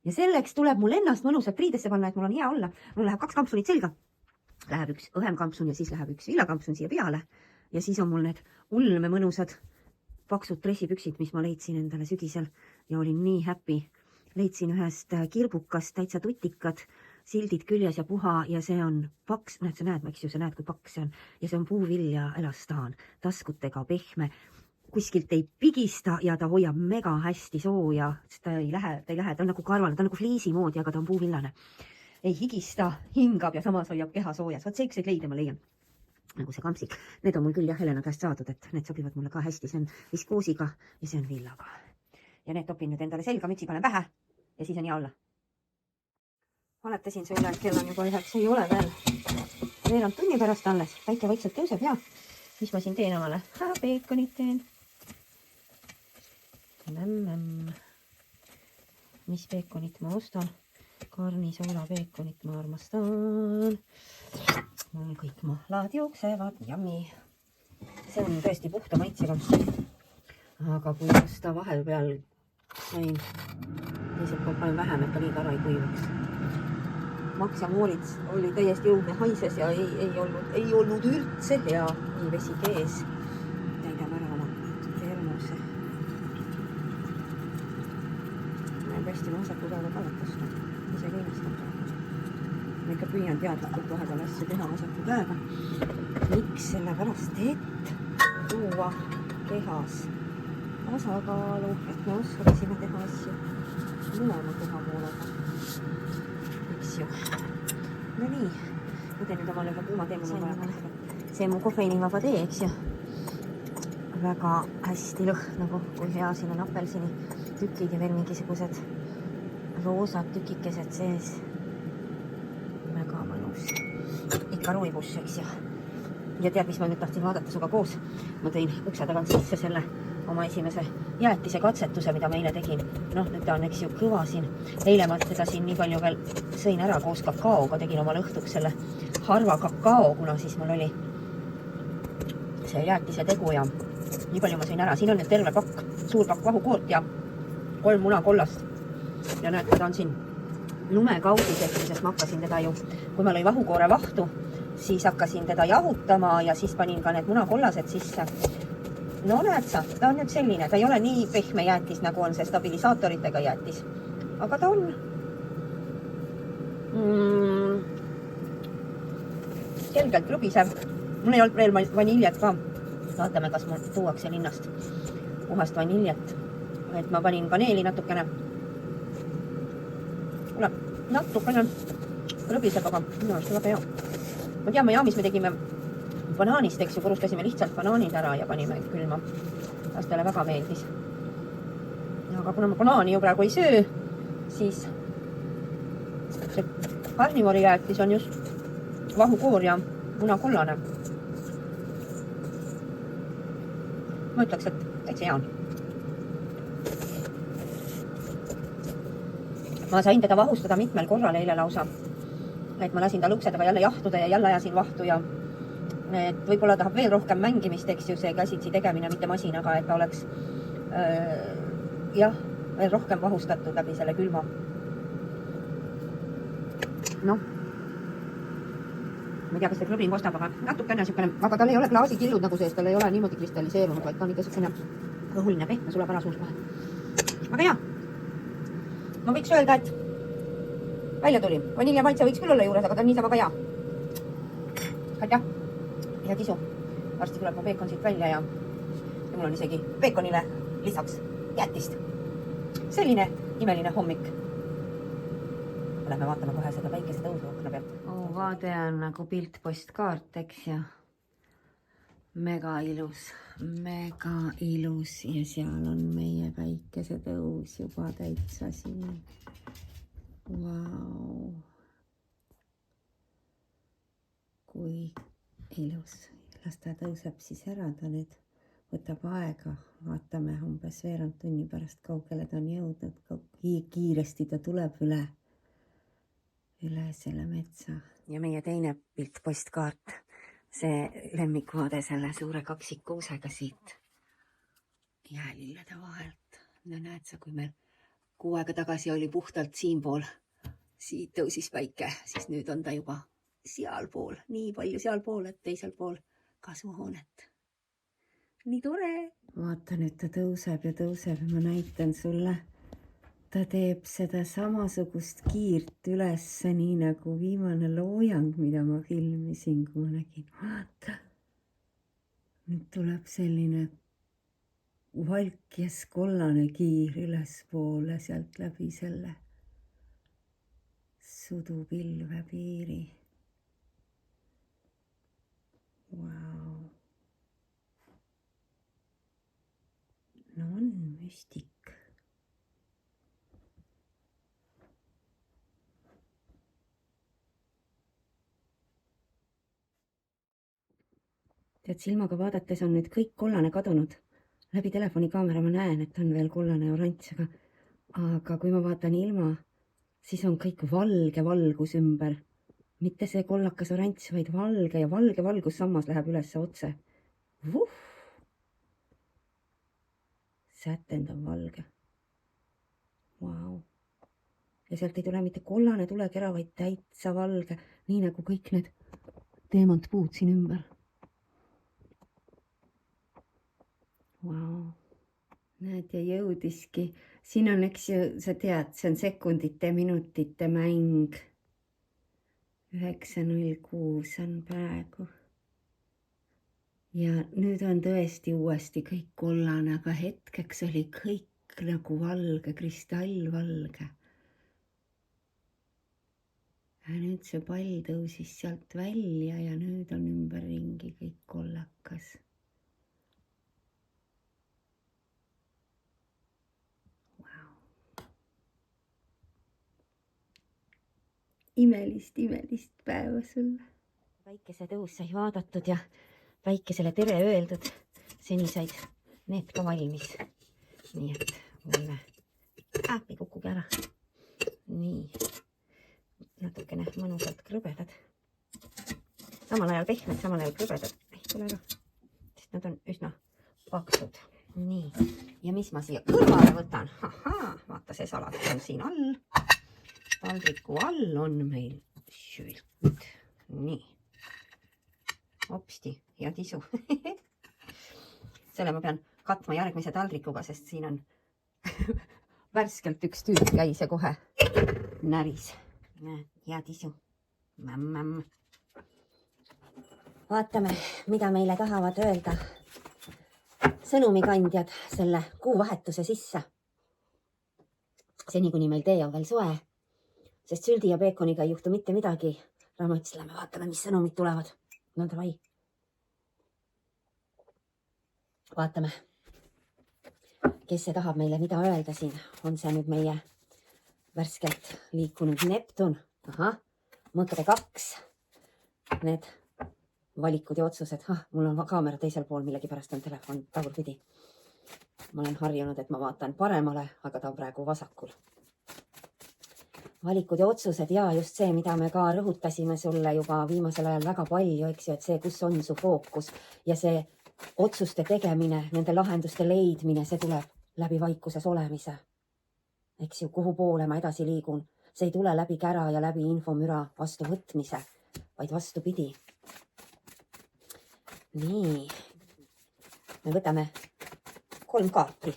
Ja selleks tuleb mul ennast mõnusalt riidesse panna, et mul on hea olla. Mul läheb 2 kampsunit selga. Läheb üks õhemkampsun ja siis läheb üks villakampsun siia peale. Ja siis on mul need ulme mõnusad paksud dressipüksid, mis ma leidsin endale sügisel ja olin nii happy. Leidsin ühest kirbukast täitsa tutikad, sildid küljes ja puha ja see on paks, näed, sa näed, eks ju, sa näed, kui paks see on. Ja see on puuvilja elastaan, taskutega pehme, kuskilt ei pigista ja ta hoiab mega hästi sooja, sest ta ei lähe, ta on nagu karvane, ta on nagu fliisi moodi, aga ta on puuvillane. Ei higista, hingab ja samas hoiab keha soojas. Vaat seikseid leide ma leian. Nagu see kampsik. Need on mul küll jah Helena käest saadud, et need sobivad mulle ka hästi. See on viskoosiga ja see on villaga. Ja need topin nüüd endale selga, mütsi panen pähe ja siis on hea olla. Valetasin sulle, et kell on juba 9, ei ole veel. Veel on tunni pärast alles. Päike vaikselt tõuseb ja mis ma siin teen omale? Peekonit teen. Mis peekonit ma ostan? Karnisoola peekonit ma armastan. Mul kõik mahlad jooksevad, jammi. See on tõesti puhta maitsega. Aga kui osta vahepeal sain, teiselt poolt panen vähem, et ta liiga ära ei kuivaks. Maks ja Moorits oli täiesti õudne haises ja ei olnud üldse hea. Nii vesi kees. Täidame ära oma termose. Ma olen tõesti maasaku peale kaletast. Ise keenestan praegu. Ma ikka püüan teadlikult vahepeal asju teha maasaku käega. Miks? Sellepärast, et tuua kehas tasakaalu, et me oskaksime teha asju mõlema keha poolega. Eks ju. No nii. Ma teen nüüd omale ka kuuma tee, mul on vaja. See on mu kofeiinivaba tee, eks ju. Väga hästi lõhn, nagu kui hea siin on apelsini tükid ja veel mingisugused roosad tükikesed sees. Väga mõnus. Ikka ruibuss, eks ju. Ja tead, mis ma nüüd tahtsin vaadata suga koos? Ma tõin ukse tagant sisse selle oma esimese jäätise katsetuse, mida ma eile tegin. Noh, nüüd ta on, eks ju, kõva siin. Eile ma teda siin nii palju veel sõin ära koos kakaoga, tegin oma õhtuks selle harva kakao, kuna siis mul oli see jäätise tegu ja nii palju ma sõin ära. Siin on nüüd terve pakk, suur pakk vahukoort ja 3 munakollast. Ja näed, ta on siin lumekaudis, sest ma hakkasin teda ju, kui ma lõi vahukoore vahtu, siis hakkasin teda jahutama ja siis panin ka need munakollased sisse. No näed sa, ta on nüüd selline, ta ei ole nii pehme jäätis, nagu on see stabilisaatoritega jäätis. Aga ta on selgelt lubisev. Mul ei olnud veel vaniljet ka. Vaatame, kas mul tuuakse linnast puhast vaniljet. Et ma panin kaneeli natukene. Natukene lõbiseb, aga minu arust väga hea. Ma tean, Miamis me tegime banaanist, eks ju, purustasime lihtsalt banaanid ära ja panime külma. Lastele väga meeldis. Aga kuna ma banaani ju praegu ei söö, siis see karnivori jäätis on just vahukoor ja munakollane. Ma ütleks, et täitsa hea on. Ma sain teda vahustada mitmel korral eile lausa. Et ma lasin ta luksedega jälle jahtuda ja jälle ajasin vahtu ja et võib-olla tahab veel rohkem mängimist, eks ju, see käsitsi tegemine, mitte masinaga, et ta oleks jah, veel rohkem vahustatud läbi selle külma. Noh, ma ei tea, kas see klõbing ostab, aga natukene sükene, aga tal ei ole klaasikillud nagu sees, tal ei ole niimoodi kristalliseerunud, vaid ta on ikka sükene õhuline pehme, sulab ära suus kohe. Aga hea. Ma võiks öelda, et välja tuli. Vanilja maitse võiks küll olla juures, aga ta on niisama ka hea. Katja ja kisu. Varsti tuleb mu peekon siit välja ja mul on isegi peekonile lisaks jäätist. Selline imeline hommik. Lähme vaatame kohe seda päikese tõusu akna pealt. Vaade on nagu pilt postkaart, eks ja mega ilus ja seal on meie päikese tõus juba täitsa siin. Vau. Kui ilus. Las ta tõuseb siis ära, ta nüüd võtab aega, vaatame umbes veerand tunni pärast, kaugele ta on jõudnud, kiiresti ta tuleb üle selle metsa. Ja meie teine pilt, postkaart, see lemmikvaade selle suure kaksikkuusega siit jäälillede vahelt. No näed sa, kui meil kuu aega tagasi oli puhtalt siinpool, siit tõusis päike, siis nüüd on ta juba sealpool, nii palju sealpool, et teisel pool kasvuhoonet. Nii tore! Vaata nüüd ta tõuseb ja ma näitan sulle. Ta teeb seda samasugust kiirt üles, nii nagu viimane loojang, mida ma filmisin, kui ma nägin. Vaata! Nüüd tuleb selline valkjas kollane kiir ülespoole sealt läbi selle sudupilve piiri. Vau! No on müstik. Tead, silmaga vaadates on nüüd kõik kollane kadunud. Läbi telefonikaamera ma näen, et on veel kollane ja oranž, aga kui ma vaatan ilma, siis on kõik valge valgus ümber. Mitte see kollakas oranž, vaid valge ja valge valgussammas läheb üles otse. Vuh! Sätend on valge. Vau! Ja sealt ei tule mitte kollane tulekera, vaid täitsa valge, nii nagu kõik need teemantpuud siin ümber. Vau! Näed, ja jõudiski. Siin on, eks ju, sa tead, see on sekundite, minutite mäng. 9:06 on praegu. Ja nüüd on tõesti uuesti kõik kollane, aga hetkeks oli kõik nagu valge, kristallvalge. Ja nüüd see pall tõusis sealt välja ja nüüd on ümberringi kõik kollakas. Imelist päeva sulle. Päikesetõus sai vaadatud ja päikesele tere öeldud. Seni said need ka valmis. Nii et võime ei kukkugi ära. Nii. Natukene mõnusalt krõbedad. Samal ajal pehmed, samal ajal krõbedad. Ei tule ära. Sest nad on üsna paksud. Nii. Ja mis ma siia kõrvale võtan? Ahaa, vaata, see salat on siin all. Taldriku all on meil sült. Nii. Hopsti, ja tisu. Selle ma pean katma järgmise taldrikuga, sest siin on värskelt üks tüüp käis ja kohe näris. Ja tisu. Mämm. Vaatame, mida meile tahavad öelda sõnumikandjad selle kuuvahetuse sisse. Seni, kuni meil tee on veel soe. Sest süldi ja peekoniga ei juhtu mitte midagi. Ramo ütles, lähme vaatame, mis sõnumid tulevad. No davai. Vaatame, kes see tahab meile mida öelda siin. On see nüüd meie värskelt liikunud Neptun. Ahah, mõõkade 2. Need valikud ja otsused. Mul on kaamera teisel pool, millegi pärast on telefon tagurpidi. Ma olen harjunud, et ma vaatan paremale, aga ta on praegu vasakul. Valikud ja otsused ja just see, mida me ka rõhutasime sulle juba viimasel ajal väga palju, eks ju, et see, kus on su fookus ja see otsuste tegemine, nende lahenduste leidmine, see tuleb läbi vaikuses olemise. Eks ju, kuhu poole ma edasi liigun. See ei tule läbi kära ja läbi infomüra vastu võtmise, vaid vastupidi. Nii. Me võtame 3 kaarti.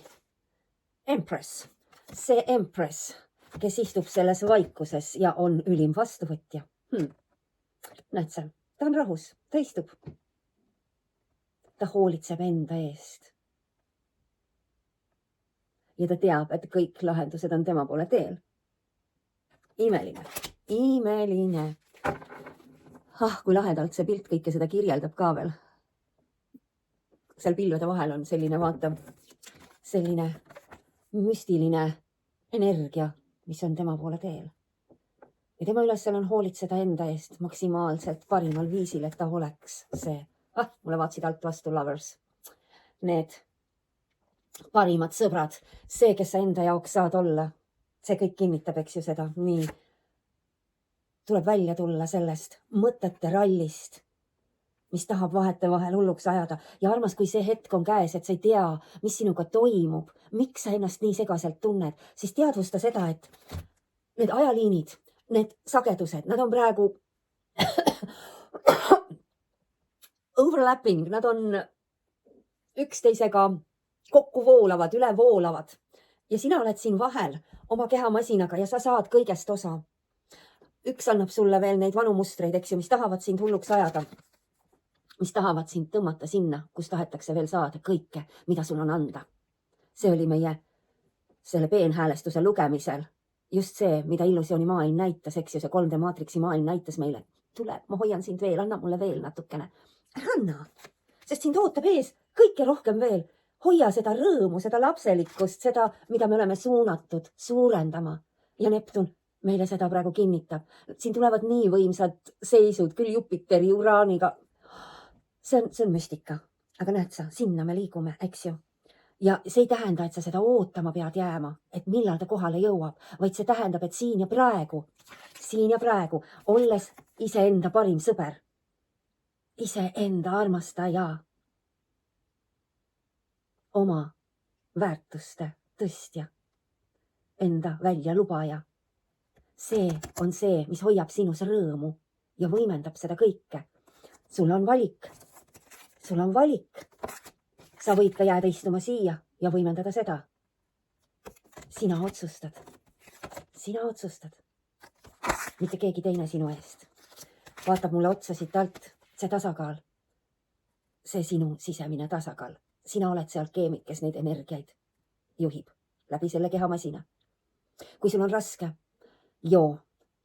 Empress. See Empress, kes istub selles vaikuses ja on ülim vastuvõtja. Näed sa, ta on rahus, ta istub. Ta hoolitseb enda eest. Ja ta teab, et kõik lahendused on tema poole teel. Imeline, imeline. Kui lahedalt see pilt kõike seda kirjeldab ka veel. Seal pilvede vahel on selline, vaata, selline müstiline energia, mis on tema poole teel. Ja tema ülesel on hoolitseda enda eest maksimaalselt parimal viisil, et ta oleks see. Mulle vaatasid alt vastu Lovers. need parimad sõbrad, see, kes sa enda jaoks saad olla, see kõik kinnitab, eks ju seda, nii. Tuleb välja tulla sellest mõtete rallist, mis tahab vahetevahel hulluks ajada ja armas, kui see hetk on käes, et sa ei tea, mis sinuga toimub, miks sa ennast nii segaselt tunned, siis teadvusta seda, et need ajaliinid, need sagedused, nad on praegu overlapping, nad on üksteisega kokku voolavad, üle voolavad ja sina oled siin vahel oma kehamasinaga ja sa saad kõigest osa. Üks annab sulle veel neid vanu mustreid, eks ju, mis tahavad sind hulluks ajada, mis tahavad sind tõmmata sinna, kus tahetakse veel saada kõike, mida sul on anda. See oli meie selle peenhäälestuse lugemisel just see, mida illusioonimaailm näitas, eks ju, see 3D maatriksi maailm näitas meile. Tule, ma hoian sind veel, anna mulle veel natukene. Ära anna, sest sind ootab ees kõike rohkem veel. Hoia seda rõõmu, seda lapselikkust, seda, mida me oleme suunatud suurendama. Ja Neptun meile seda praegu kinnitab. Siin tulevad nii võimsad seisud, küll Jupiteri, Uraaniga. See on müstika. Aga näed sa, sinna me liigume, eks ju. Ja see ei tähenda, et sa seda ootama pead jääma, et millal ta kohale jõuab, vaid see tähendab, et siin ja praegu, olles iseenda parim sõber, iseenda armastaja, oma väärtuste tõstja, enda väljalubaja. See on see, mis hoiab sinus rõõmu ja võimendab seda kõike. Sul on valik. Sa võid ka jääda istuma siia ja võimendada seda. Sina otsustad. Mitte keegi teine sinu eest. Vaatab mulle otsa siit alt, see tasakaal. See sinu sisemine tasakaal. Sina oled seal keemik, kes neid energiaid juhib läbi selle kehamasina. Kui sul on raske, joo,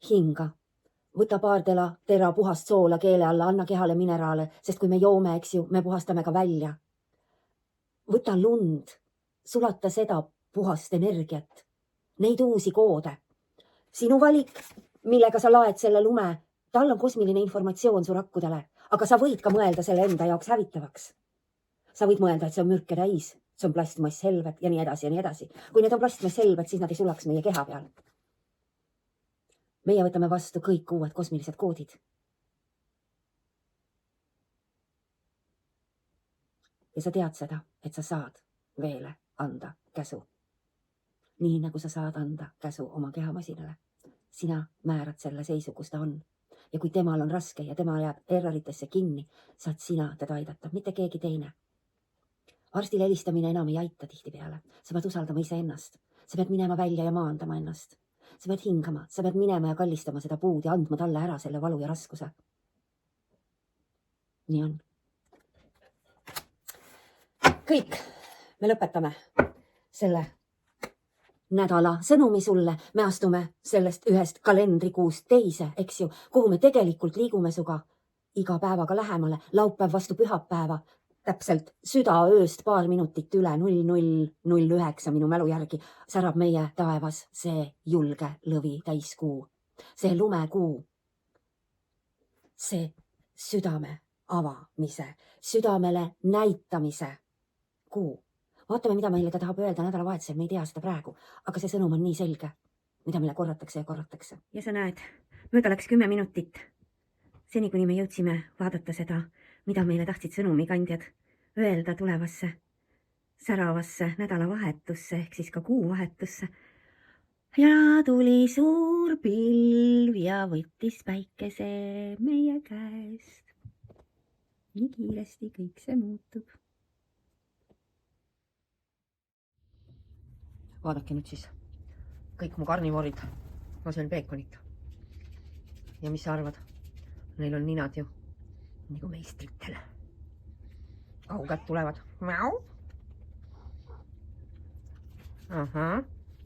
hinga, võta paar tera puhast soola keele alla, anna kehale mineraale, sest kui me joome, eks ju, me puhastame ka välja. Võta lund, sulata seda puhast energiat, neid uusi koode. Sinu valik, millega sa laed selle lume, tal on kosmiline informatsioon su rakkudele, aga sa võid ka mõelda selle enda jaoks hävitavaks. Sa võid mõelda, et see on mürke täis, see on plastmasshelved ja nii edasi ja nii edasi. Kui need on plastmasshelved, siis nad ei sulaks meie keha peal. Meie võtame vastu kõik uued kosmilised koodid. Ja sa tead seda, et sa saad veele anda käsu. Nii nagu sa saad anda käsu oma kehamasinale. Sina määrad selle seisu, kus ta on. Ja kui temal on raske ja tema jääb erroritesse kinni, saad sina teda aidata, mitte keegi teine. Arstile helistamine enam ei aita tihti peale. Sa pead usaldama iseennast. Sa pead minema välja ja maandama ennast. Sa pead hingama, sa pead minema ja kallistama seda puud ja andma talle ära selle valu ja raskuse. Nii on. Kõik, me lõpetame selle nädala sõnumi sulle. Me astume sellest ühest kalendrikuust teise, eks ju, kuhu me tegelikult liigume suga iga päevaga lähemale. Laupäev vastu pühapäeva. Täpselt südaööst paar minutit üle 0009 minu mälu järgi särab meie taevas see julge lõvi täiskuu. See lumekuu. See südame avamise, südamele näitamise kuu. Vaatame, mida meile ta tahab öelda nädalavahetusel, me ei tea seda praegu, aga see sõnum on nii selge, mida meile korratakse ja korratakse. Ja sa näed, mööda läks 10 minutit. Seni, kuni me jõudsime vaadata seda, mida meile tahtsid sõnumikandjad öelda tulevasse säravasse nädalavahetusse ehk siis ka kuuvahetusse. Ja tuli suur pilv ja võttis päikese meie käest. Nii kiiresti kõik see muutub. Vaadake nüüd siis kõik mu karnivoorid. Ma söön peekonit. Ja mis sa arvad? Neil on ninad ju nagu meistritel. Kaugad tulevad. Mäu.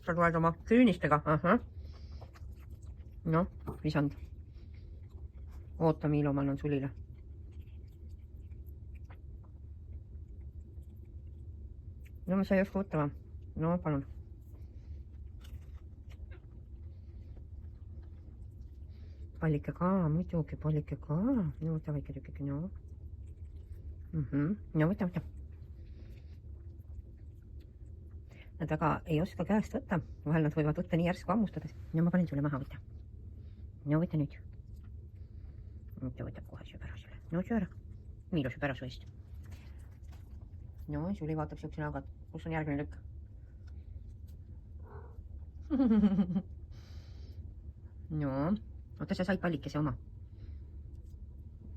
Sa tuled oma küünistega. Noh, isand. Oota, Miilo, ma annan sulile. No, ma sai oska võttama. No, palun. Pallike ka, muidugi pallike ka. No, võta väike tükike, no. No, võta. nad väga ei oska käest võtta, vahel nad võivad võtta nii järsku hammustades. no ma panen sulle maha, võta. no võta nüüd. ta võtab kohe sööb ära selle. no söö ära. Miilo sööb ära su eest. no Suli vaatab siukse näoga, et kus on järgmine lükk. no, oota, sa said pallikese oma.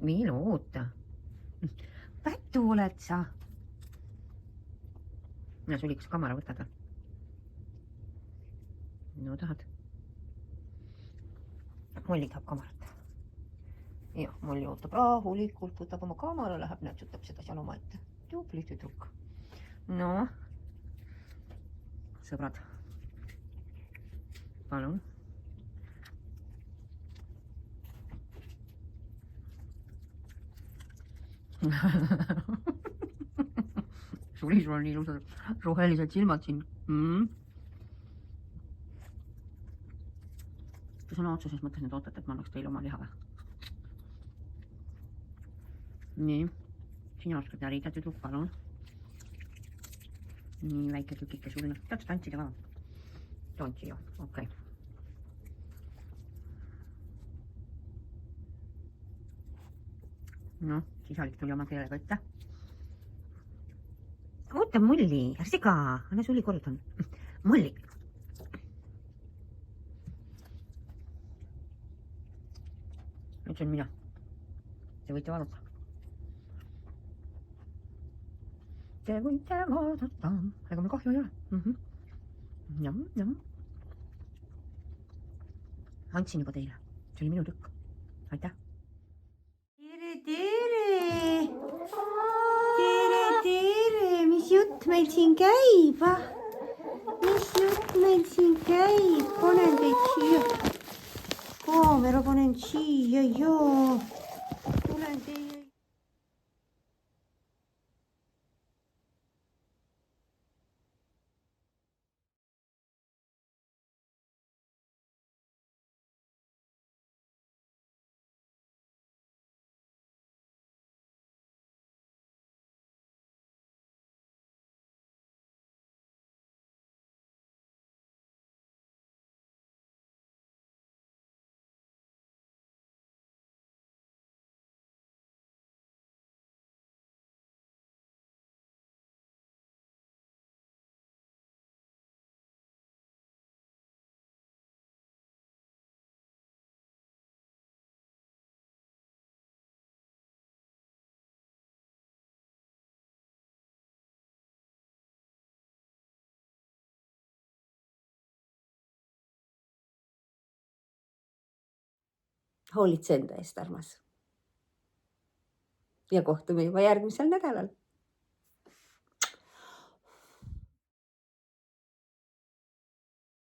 Miilo, oota. Pätu oled sa. no Suli, kas kamera võtad või? no tahad? Molli tahab kamarat. ja Molli ootab rahulikult, võtab oma kamera, läheb nätsutab seda seal omaette. tubli tüdruk. no, sõbrad, palun. Suli, sul on nii ilusad rohelised silmad siin. sõna otseses mõttes nüüd ootate, et ma annaks teile oma liha või? nii, sina oskad närida, tüdruk, palun. nii, väike tükike sulle. tahad tantsida ka? tantsi, jah, okei. noh, sisalik tuli oma keelega ette. oota, Molli, ära sega, anna Suli kordan. Molli. nüüd see on mina. Te võite vaadata. Te võite vaadata. Ega mul kahju ei ole. Jam. Andsin juba teile. See oli minu tükk. Aitäh. Tere. Mis jutt meil siin käib? Panen teid siia. Kaamera panen siia ja tulen teie. Hoolitse enda eest, armas. Ja kohtume juba järgmisel nädalal.